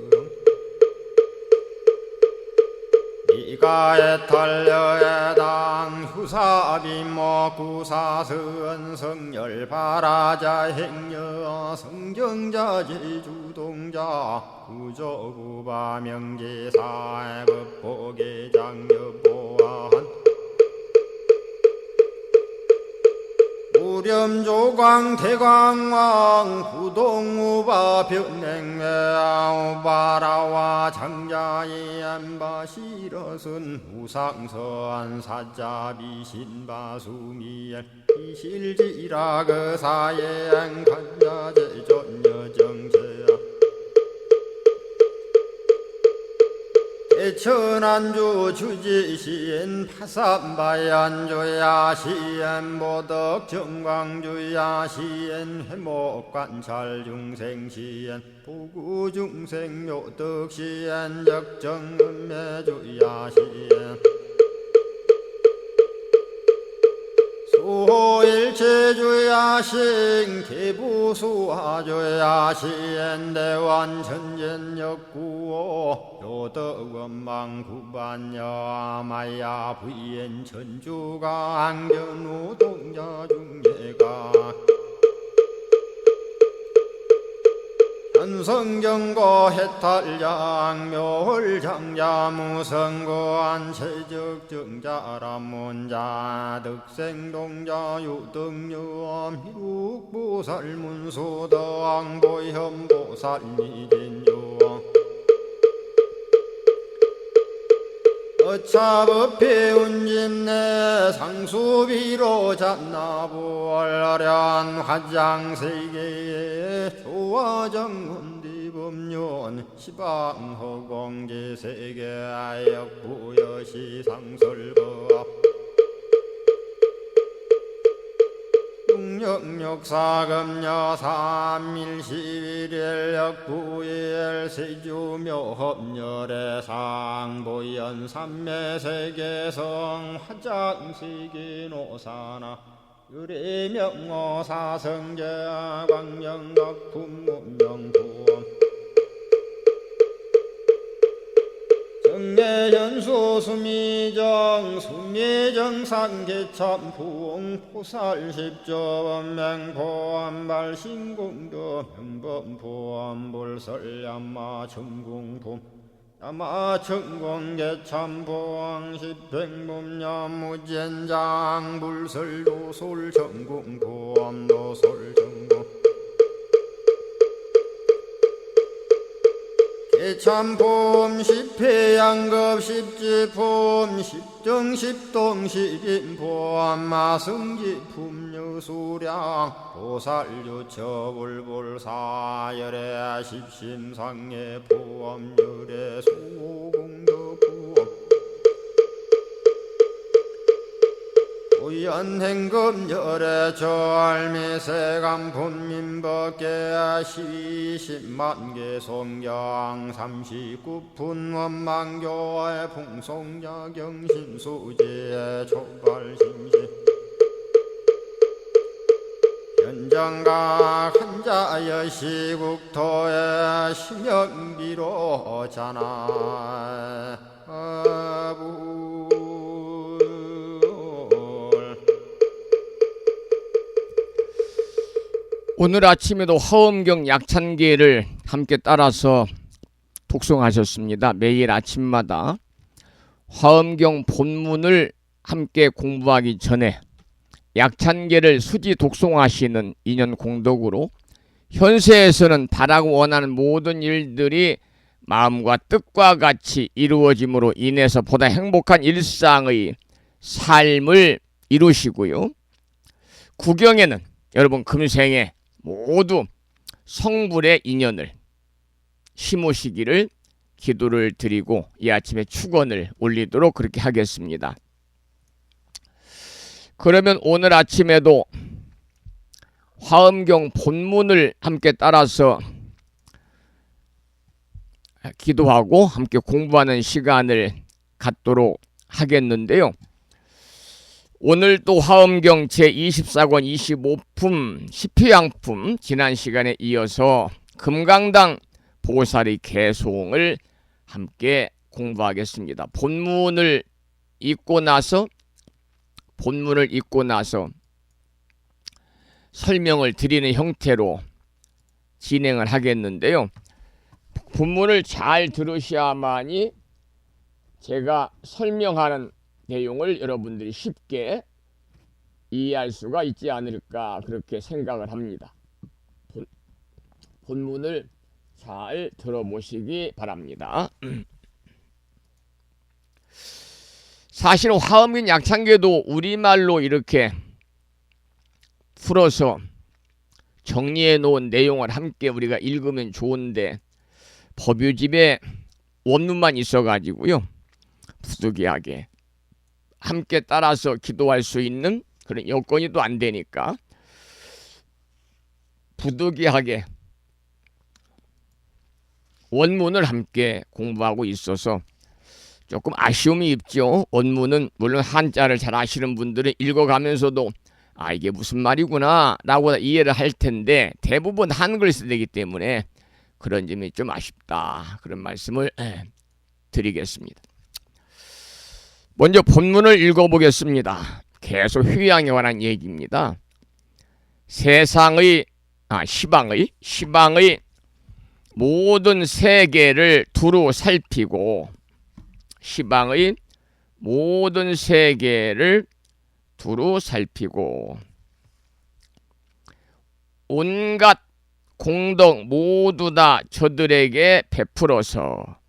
이가에 탈려에당 후사비모 구사선 성열 바라자 행여 성정자 제주동자 구조구바 명제사 법보계장 여보한 우렴조광 대광왕 부동우바 변냉매우바라와 장자이 안바시러슨 우상서안 사자비 신바수미엘 이실지라 그 사예안 간자제존여정제야 대천안주 주지시엔 파산바얀주야 시엔 보덕 정광주야 시엔 회목관찰 중생 시엔 부구중생 묘덕 시엔 적정은매주야 시엔 수호일체주야신 개부수화주야신 대완천전역구호 요덕원망구반여 마야 부인 천주가 안견우 동자중예가 현성경고 해탈양 묘홀장자무성고안 체적정자람문자 득생동자 유등유엄 희룩보살문소덕보현보살미진유엄 어차법회 운집내 상수비로 잡나부얼련 화장세계에 조화정운디법륜 시방허공제세계아역부여시 상설법 육력사금여 삼일시일역부일 세주묘협열의 상보연 삼매세계성 화장세계노사나 유래명어사성제 광명덕품문명부엄 정례현수 수미정 수미정상계참풍 포살십조원맹포암발신공도 명범포암불설야마 천궁품 야마천공계참포항 십행범야무젠장 불설도솔천궁포암도솔천궁 예참품 십회양급 십지품 십정십동 십인품 마승지품 여수량 보살유처불불사열애 십심상해 보험열애 소공덕부엄 우연행금열애 절미세간품민법계 시십만개 송경 39분 원망교의 풍송야경신수지의 촉발심시 현장각 한자여 시국토의 심영비로 자나 오늘 아침에도 화엄경 약찬계를 함께 따라서 독송하셨습니다. 매일 아침마다 화엄경 본문을 함께 공부하기 전에 약찬계를 수지 독송하시는 인연 공덕으로 현세에서는 바라고 원하는 모든 일들이 마음과 뜻과 같이 이루어짐으로 인해서 보다 행복한 일상의 삶을 이루시고요. 구경에는 여러분 금생에 모두 성불의 인연을 심으시기를 기도를 드리고 이 아침에 축원을 올리도록 그렇게 하겠습니다. 그러면 오늘 아침에도 화엄경 본문을 함께 따라서 기도하고 함께 공부하는 시간을 갖도록 하겠는데요. 오늘 또 화엄경 제24권 25품 십회양품 지난 시간에 이어서 금강당 보살의 개송을 함께 공부하겠습니다. 본문을 읽고 나서 설명을 드리는 형태로 진행을 하겠는데요. 본문을 잘 들으셔야만이 제가 설명하는 내용을 여러분들이 쉽게 이해할 수가 있지 않을까 그렇게 생각을 합니다. 본문을 잘 들어보시기 바랍니다. 사실 화엄경 약찬계도 우리말로 이렇게 풀어서 정리해 놓은 내용을 함께 우리가 읽으면 좋은데 법유집에 원문만 있어가지고요. 부득이하게 함께 따라서 기도할 수 있는 그런 여건이 또 안 되니까 부득이하게 원문을 함께 공부하고 있어서 조금 아쉬움이 있죠. 원문은 물론 한자를 잘 아시는 분들은 읽어가면서도 아 이게 무슨 말이구나 라고 이해를 할 텐데 대부분 한글을 쓰기 때문에 그런 점이 좀 아쉽다 그런 말씀을 드리겠습니다. 먼저 본문을 읽어보겠습니다. 계속 휴양에 관한 얘기입니다. 시방의 모든 세계를 두루 살피고 시방의 모든 세계를 두루 살피고 온갖 공덕 모두 다 저들에게 베풀어서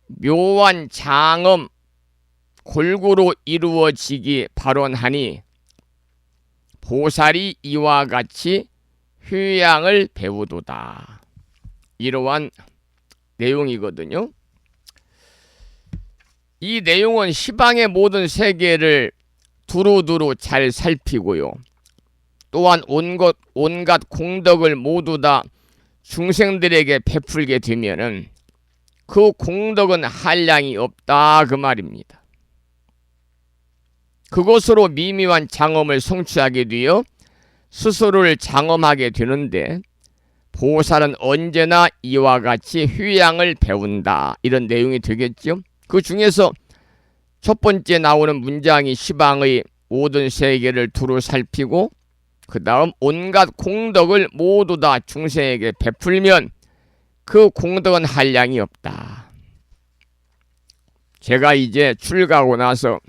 묘한 장엄 골고루 이루어지기 발언하니 보살이 이와 같이 휴양을 배우도다. 이러한 내용이거든요. 이 내용은 시방의 모든 세계를 두루두루 잘 살피고요. 또한 온갖 공덕을 모두 다 중생들에게 베풀게 되면은 그 공덕은 한량이 없다 그 말입니다. 그것으로 미미한 장엄을 성취하게 되어 스스로를 장엄하게 되는데 보살은 언제나 이와 같이 휴양을 배운다. 이런 내용이 되겠죠. 그 중에서 첫 번째 나오는 문장이 시방의 모든 세계를 두루 살피고 그 다음 온갖 공덕을 모두 다 중생에게 베풀면 그 공덕은 한량이 없다. 제가 이제 출가하고 나서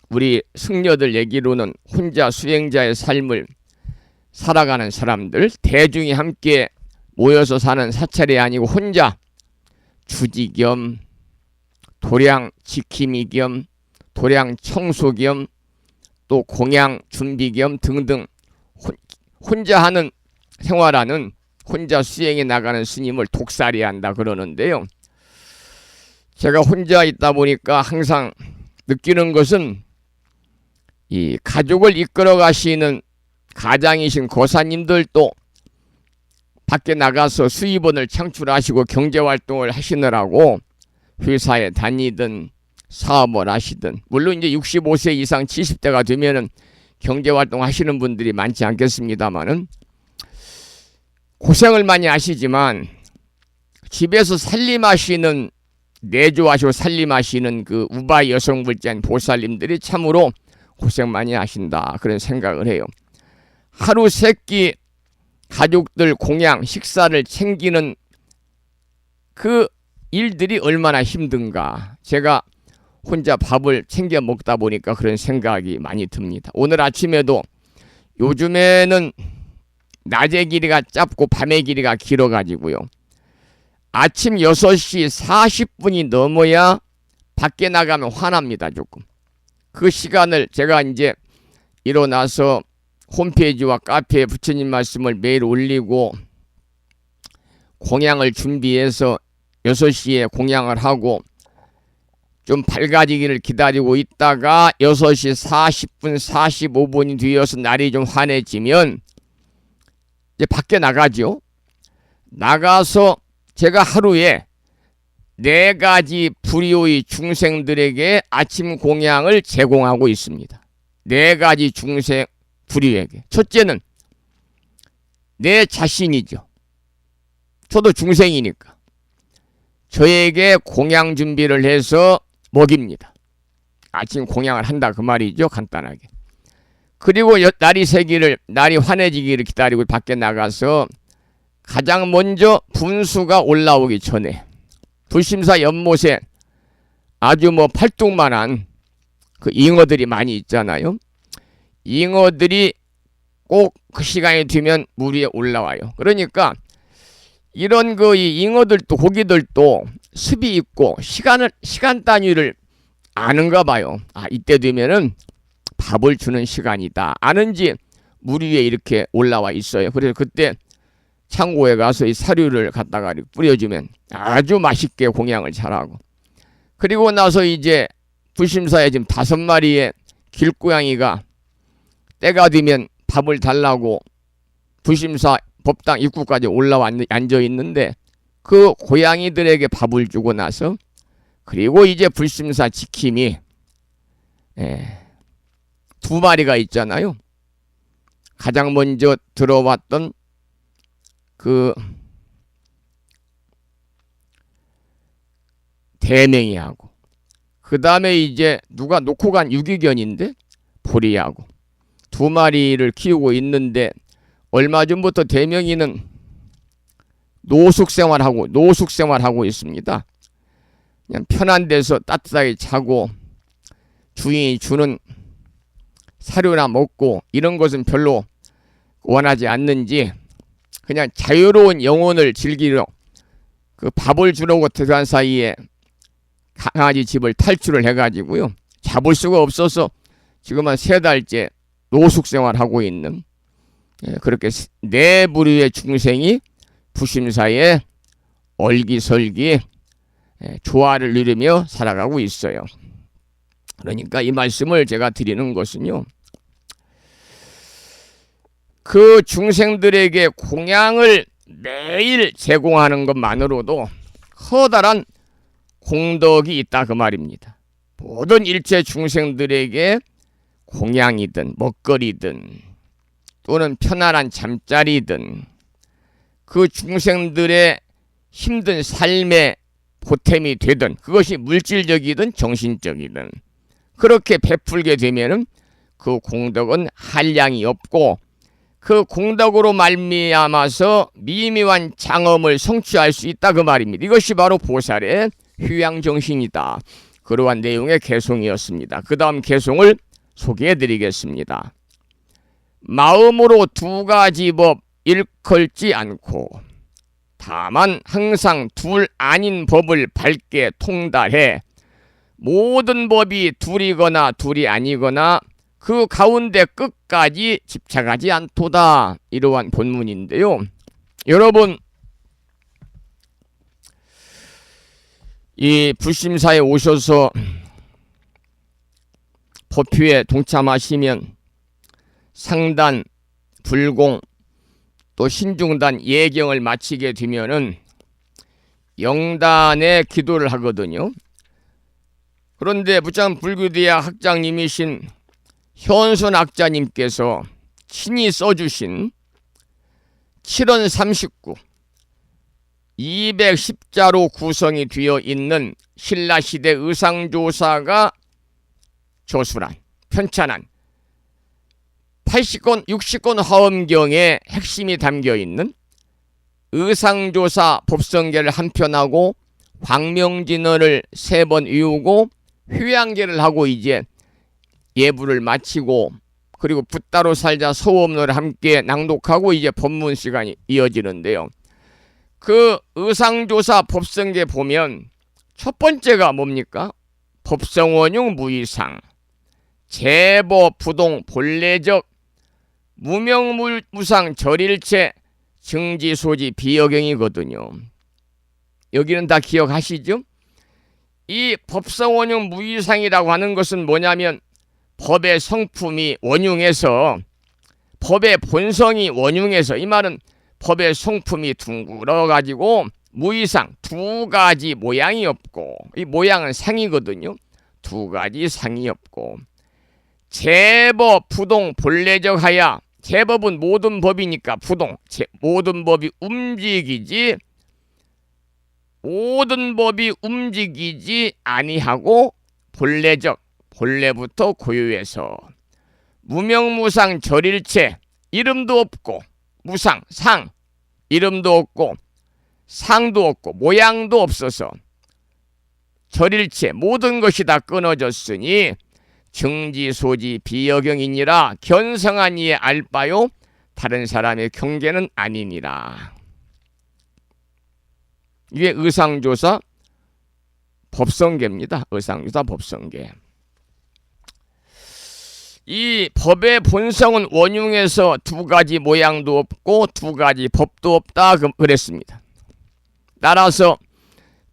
우리 승려들 얘기로는 혼자 수행자의 삶을 살아가는 사람들 대중이 함께 모여서 사는 사찰이 아니고 혼자 주지 겸 도량 지킴이 겸 도량 청소 겸 또 공양 준비 겸 등등 혼자 하는 생활하는 혼자 수행해 나가는 스님을 독살이 한다 그러는데요. 제가 혼자 있다 보니까 항상 느끼는 것은 이 가족을 이끌어 가시는 가장이신 고사님들도 밖에 나가서 수입원을 창출하시고 경제활동을 하시느라고 회사에 다니든 사업을 하시든, 물론 이제 65세 이상 70대가 되면은 경제활동 하시는 분들이 많지 않겠습니다만은 고생을 많이 하시지만 집에서 살림하시는 내조하시고 살림하시는 그 우바 여성불자인 보살님들이 참으로 고생 많이 하신다 그런 생각을 해요. 하루 세끼 가족들 공양 식사를 챙기는 그 일들이 얼마나 힘든가. 제가 혼자 밥을 챙겨 먹다 보니까 그런 생각이 많이 듭니다. 오늘 아침에도 요즘에는 낮의 길이가 짧고 밤의 길이가 길어가지고요. 아침 6시 40분이 넘어야 밖에 나가면 화납니다. 조금. 그 시간을 제가 이제 일어나서 홈페이지와 카페에 부처님 말씀을 매일 올리고 공양을 준비해서 6시에 공양을 하고 좀 밝아지기를 기다리고 있다가 6시 40분 45분이 되어서 날이 좀 환해지면 이제 밖에 나가죠. 나가서 제가 하루에 4가지 불효의 중생들에게 아침 공양을 제공하고 있습니다. 4가지 중생 불효에게. 첫째는 내 자신이죠. 저도 중생이니까 저에게 공양 준비를 해서 먹입니다. 아침 공양을 한다 그 말이죠. 간단하게. 그리고 날이 새기를, 날이 환해지기를 기다리고 밖에 나가서 가장 먼저 분수가 올라오기 전에 불심사 연못에 아주 팔뚝만한 그 잉어들이 많이 있잖아요. 잉어들이 꼭 그 시간이 되면 물 위에 올라와요. 그러니까 이런 이 잉어들도 고기들도 습이 있고 시간 단위를 아는가 봐요. 아, 이때 되면은 밥을 주는 시간이다. 아는지 물 위에 이렇게 올라와 있어요. 그래서 그때 창고에 가서 이 사료를 갖다가 뿌려주면 아주 맛있게 공양을 잘하고, 그리고 나서 이제 불심사에 지금 5마리의 길고양이가 때가 되면 밥을 달라고 불심사 법당 입구까지 올라와 앉아 있는데 그 고양이들에게 밥을 주고 나서, 그리고 이제 불심사 지킴이 2마리가 있잖아요. 가장 먼저 들어왔던 그 대맹이하고, 그 다음에 이제 누가 놓고 간 유기견인데 보리하고 2마리를 키우고 있는데, 얼마 전부터 대명이는 노숙생활하고 있습니다. 그냥 편한 데서 따뜻하게 자고 주인이 주는 사료나 먹고 이런 것은 별로 원하지 않는지 그냥 자유로운 영혼을 즐기려 그 밥을 주려고 들어간 사이에 강아지 집을 탈출을 해가지고요. 잡을 수가 없어서 지금 한 3달째 노숙생활하고 있는, 그렇게 4부류의 중생이 부심사에 얼기설기 조화를 누리며 살아가고 있어요. 그러니까 이 말씀을 제가 드리는 것은요, 그 중생들에게 공양을 매일 제공하는 것만으로도 커다란 공덕이 있다 그 말입니다. 모든 일체 중생들에게 공양이든 먹거리든 또는 편안한 잠자리든 그 중생들의 힘든 삶의 보탬이 되든, 그것이 물질적이든 정신적이든 그렇게 베풀게 되면은 그 공덕은 한량이 없고, 그 공덕으로 말미암아서 미묘한 장엄을 성취할 수 있다 그 말입니다. 이것이 바로 보살의 휴양정신이다. 그러한 내용의 개송이었습니다. 그 다음 개송을 소개해드리겠습니다. 마음으로 2가지 법 일컬지 않고 다만 항상 둘 아닌 법을 밝게 통달해 모든 법이 둘이거나 둘이 아니거나 그 가운데 끝까지 집착하지 않도다. 이러한 본문인데요. 여러분, 이 불심사에 오셔서 법회에 동참하시면 상단, 불공, 또 신중단 예경을 마치게 되면은 영단에 기도를 하거든요. 그런데 부천불교대학 학장님이신 현순 학자님께서 친히 써주신 7원 39 210자로 구성이 되어 있는 신라시대 의상조사가 저술한 편찬한 80권 60권 화엄경에 핵심이 담겨있는 의상조사 법성계를 한편하고 광명진어를 3번 외우고 휴양계를 하고 이제 예불을 마치고 그리고 붓다로 살자 소음노를 함께 낭독하고 이제 법문 시간이 이어지는데요. 그 의상조사 법성계 보면 첫 번째가 뭡니까? 법성원용 무이상, 제보 부동 본래적 무명무상 절일체 증지소지 비여경이거든요. 여기는 다 기억하시죠? 이 법성원용 무이상이라고 하는 것은 뭐냐면 법의 성품이 원흉해서 법의 본성이 원흉해서 이 말은 법의 성품이 둥글어 가지고 무이상 두 가지 모양이 없고 이 모양은 상이거든요. 두 가지 상이 없고 제법 부동 본래적 하야 제법은 모든 법이니까 부동 모든 법이 움직이지 모든 법이 움직이지 아니하고 본래적 본래부터 고유해서 무명무상 절일체 이름도 없고 무상 상 이름도 없고 상도 없고 모양도 없어서 절일체 모든 것이 다 끊어졌으니 증지소지 비여경이니라 견성한 이에 알바요 다른 사람의 경계는 아니니라. 이게 의상조사 법성계입니다. 의상조사 법성계. 이 법의 본성은 원흉해서 두 가지 모양도 없고 두 가지 법도 없다 그랬습니다. 따라서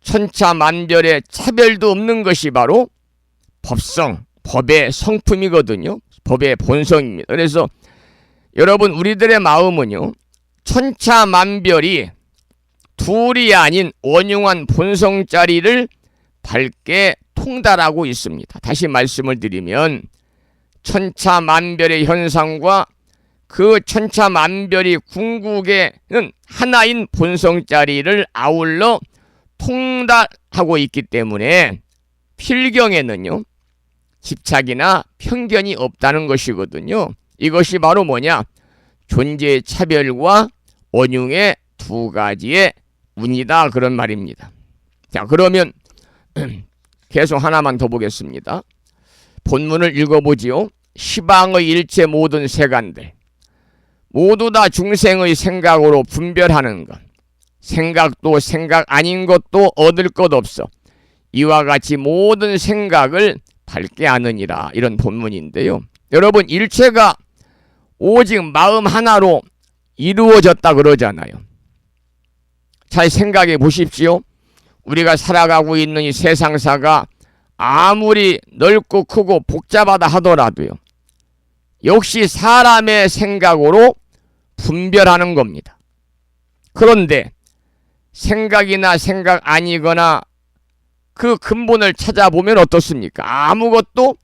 천차만별의 차별도 없는 것이 바로 법성, 법의 성품이거든요. 법의 본성입니다. 그래서 여러분 우리들의 마음은요 천차만별이 둘이 아닌 원흉한 본성짜리를 밝게 통달하고 있습니다. 다시 말씀을 드리면 천차만별의 현상과 그 천차만별이 궁극에는 하나인 본성짜리를 아울러 통달하고 있기 때문에 필경에는요 집착이나 편견이 없다는 것이거든요. 이것이 바로 뭐냐? 존재의 차별과 원흉의 두 가지의 운이다 그런 말입니다. 자, 그러면 계속 하나만 더 보겠습니다. 본문을 읽어보지요. 시방의 일체 모든 세간들 모두 다 중생의 생각으로 분별하는 것, 생각도 생각 아닌 것도 얻을 것 없어 이와 같이 모든 생각을 밝게 아느니라. 이런 본문인데요. 여러분 일체가 오직 마음 하나로 이루어졌다 그러잖아요. 잘 생각해 보십시오. 우리가 살아가고 있는 이 세상사가 아무리 넓고 크고 복잡하다 하더라도요 역시 사람의 생각으로 분별하는 겁니다. 그런데 생각이나 생각 아니거나 그 근본을 찾아보면 어떻습니까? 아무것도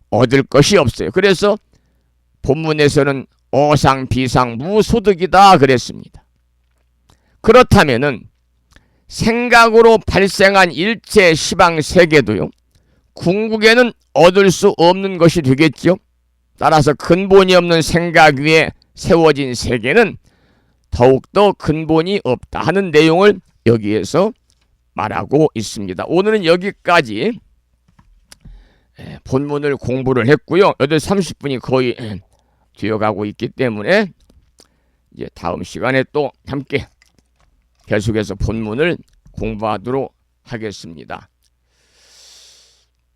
얻을 것이 없어요. 그래서 본문에서는 어상 비상 무소득이다 그랬습니다. 그렇다면은 생각으로 발생한 일체 시방 세계도요 궁극에는 얻을 수 없는 것이 되겠죠. 따라서 근본이 없는 생각 위에 세워진 세계는 더욱더 근본이 없다 하는 내용을 여기에서 말하고 있습니다. 오늘은 여기까지 본문을 공부를 했고요. 8시 30분이 거의 뒤어가고 있기 때문에 이제 다음 시간에 또 함께 계속해서 본문을 공부하도록 하겠습니다.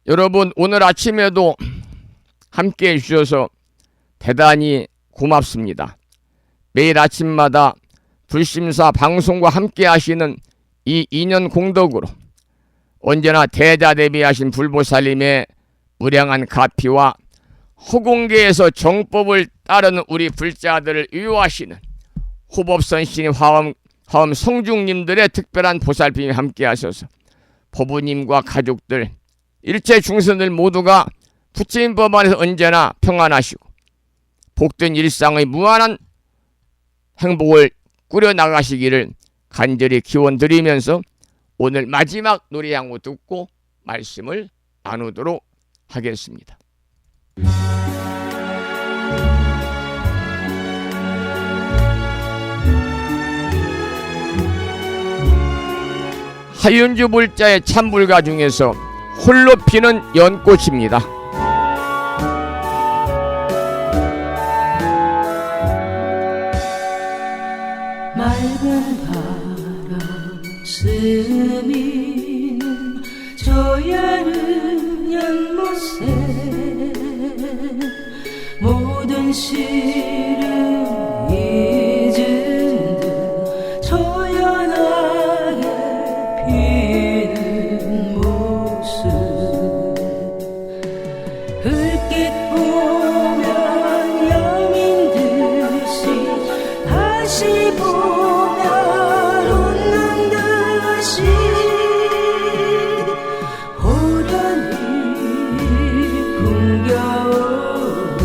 여러분, 오늘 아침에도 함께 해주셔서 대단히 고맙습니다. 매일 아침마다 불심사 방송과 함께 하시는 이 인연 공덕으로 언제나 대자대비하신 불보살님의 무량한 가피와 허공계에서 정법을 따르는 우리 불자들을 위로하시는 호법선신 화엄 성중님들의 특별한 보살핌이 함께 하셔서 법우님과 가족들, 일체 중생들 모두가 부처님 법안에서 언제나 평안하시고 복된 일상의 무한한 행복을 꾸려나가시기를 간절히 기원드리면서 오늘 마지막 노래 한 곡 듣고 말씀을 나누도록 하겠습니다. 하윤주 불자의 참불가 중에서 홀로 피는 연꽃입니다. 맑은 바람 스미는 조야른 연못새 모든 시를 잊은 듯 조연하게 피는 모습 흘낏 보면 여민 듯이 다시 보면 웃는 듯이 호련히 풍겨온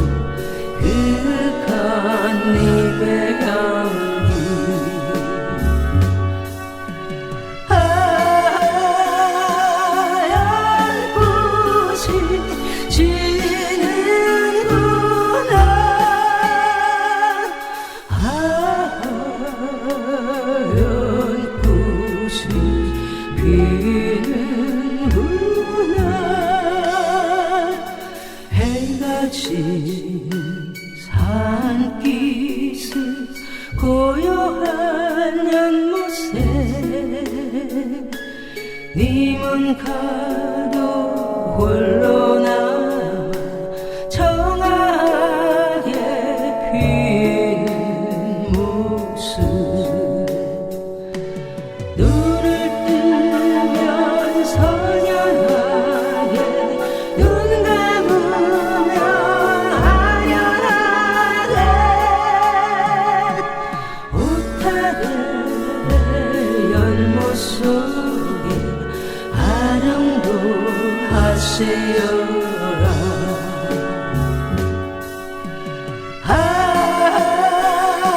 그윽한 입의 향기 하얀 꽃이 지는구나 하얀 꽃이 피는구나 해가 지는 산기슭 고요한 연못새 님은 가도 홀로 남아 청하게 피는 모습 눈을 뜨면 선연하게 눈 감으면 아련하게 오타를 연못 속에 아령도 하세요라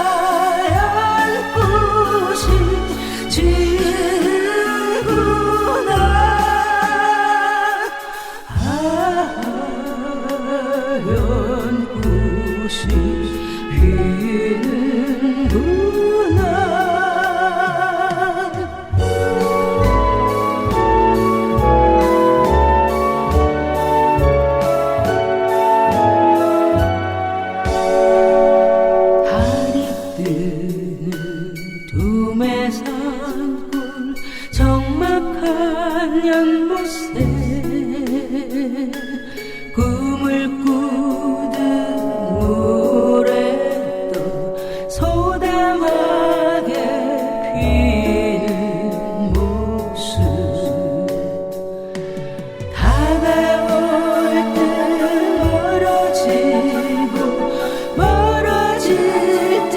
하얀 꽃이 지는구나 하얀 꽃이 피는구나 달이 뜨는 두메산골 적막한 연못새 꿈을 꾸듯 물에 떠 소담하게 피는 모습 다가올 듯 멀어지고 멀어질 듯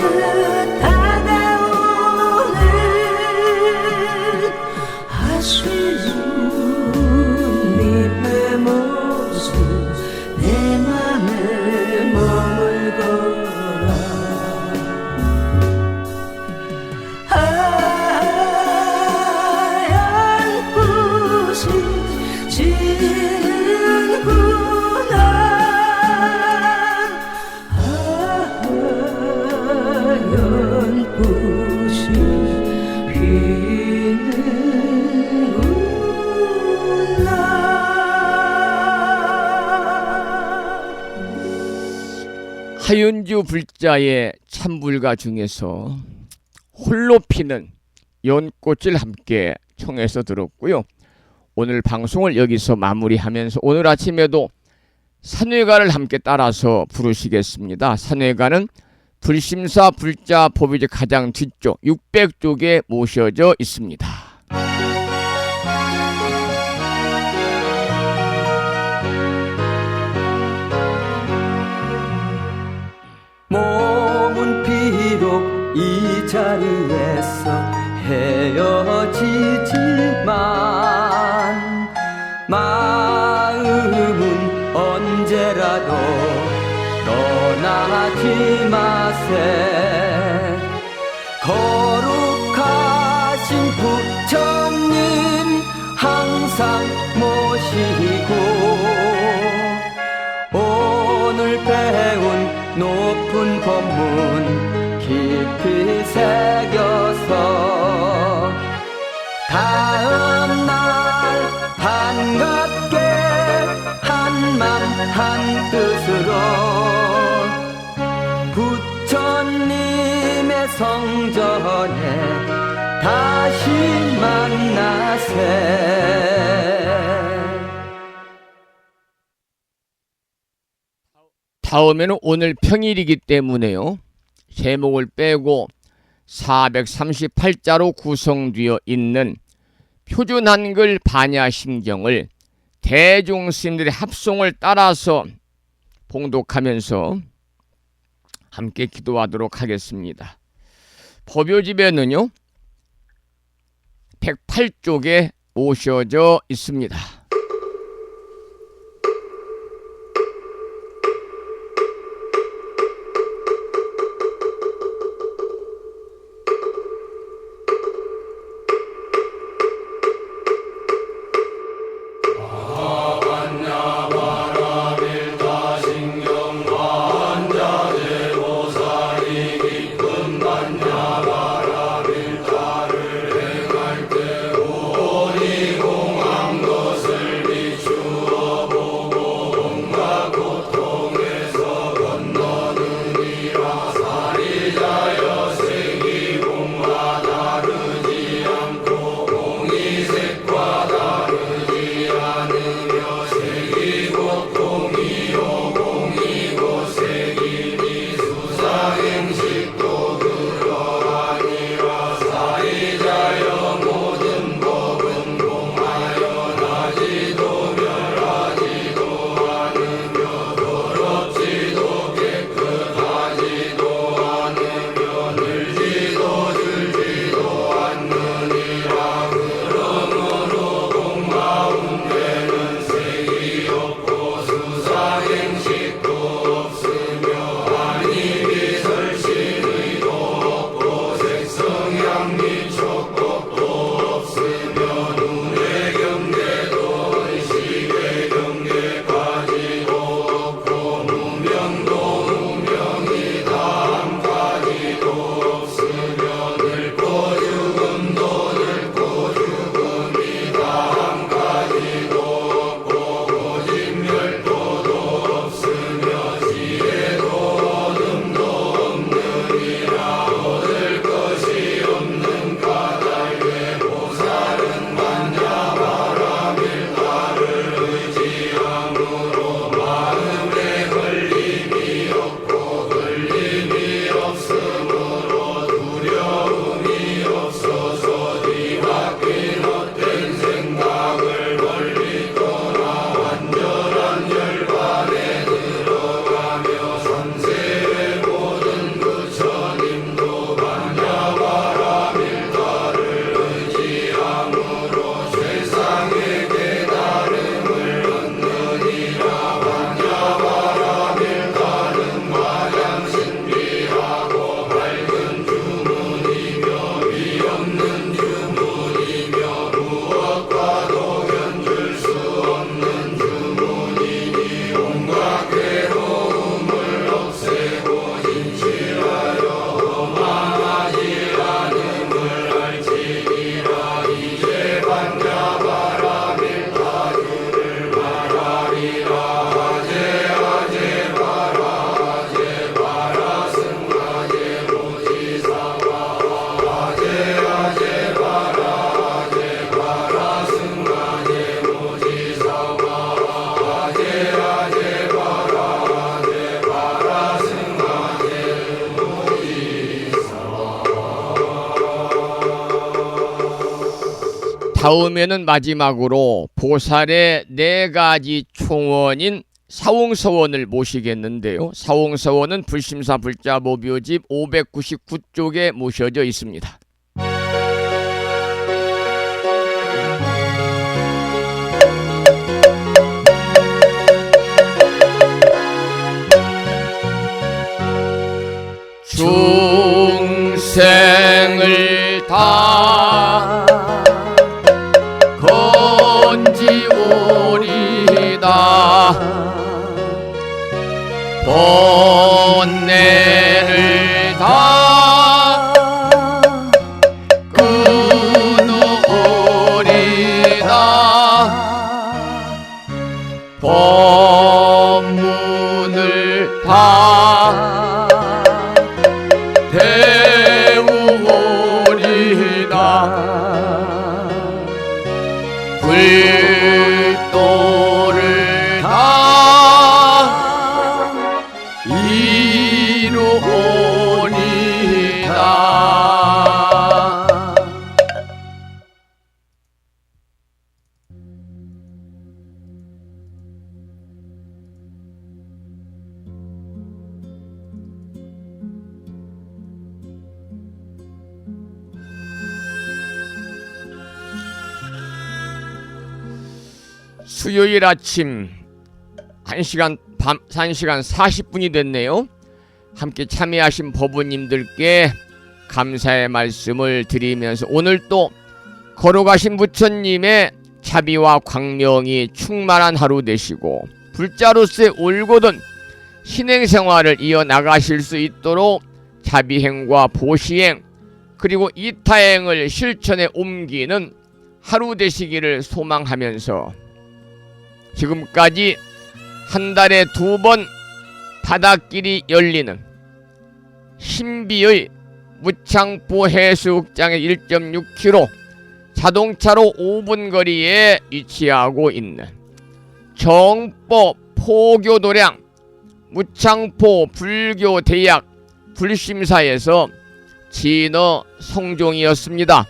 다가오는 아쉬운 님의 모습 내 맘에 머물거라 하얀 꽃이 지는구나 하얀 꽃이 피는구나 하윤주 불자의 참불가 중에서 홀로 피는 연꽃을 함께 청해서 들었고요. 오늘 방송을 여기서 마무리하면서 오늘 아침에도 산회가를 함께 따라서 부르시겠습니다. 산회가는 불심사 불자 법위제 가장 뒤쪽 600쪽에 모셔져 있습니다. 몸은 비록 이 자리에서 헤어지지만 마음은 언제라도 떠나지 마세. 거룩하신 부처님 항상 모시고 오늘 배운 높은 법문 깊이 새겨서 다음날 반갑게 한맘 한뜻으로 부처님의 성전에 다시 만나세. 다음에는 오늘 평일이기 때문에요. 제목을 빼고 438자로 구성되어 있는 표준 한글 반야심경을 대중 스님들의 합송을 따라서 봉독하면서 함께 기도하도록 하겠습니다. 법요집에는요 108쪽에 모셔져 있습니다. 것을 다음에는 마지막으로 보살의 4가지 총원인 사홍서원을 모시겠는데요. 사홍서원은 불심사 불자보묘집 599쪽에 모셔져 있습니다. 중생을 다 건지오리다 번뇌를 다 끊어오리다 법문을 다 배우오리다 불도를 다 이루오리다. 수요일 아침 1시간 40분이 됐네요. 함께 참여하신 법우님들께 감사의 말씀을 드리면서 오늘 또 걸어가신 부처님의 자비와 광명이 충만한 하루 되시고 불자로서의 올곧은 신행생활을 이어나가실 수 있도록 자비행과 보시행 그리고 이타행을 실천에 옮기는 하루 되시기를 소망하면서 지금까지 한 달에 2번 바닷길이 열리는 신비의 무창포 해수욕장의 1.6km 자동차로 5분 거리에 위치하고 있는 정법 포교도량 무창포 불교대학 불심사에서 진어 성종이었습니다.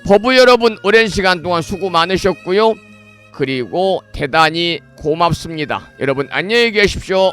법우 여러분 오랜 시간 동안 수고 많으셨고요. 그리고 대단히 고맙습니다. 여러분 안녕히 계십시오.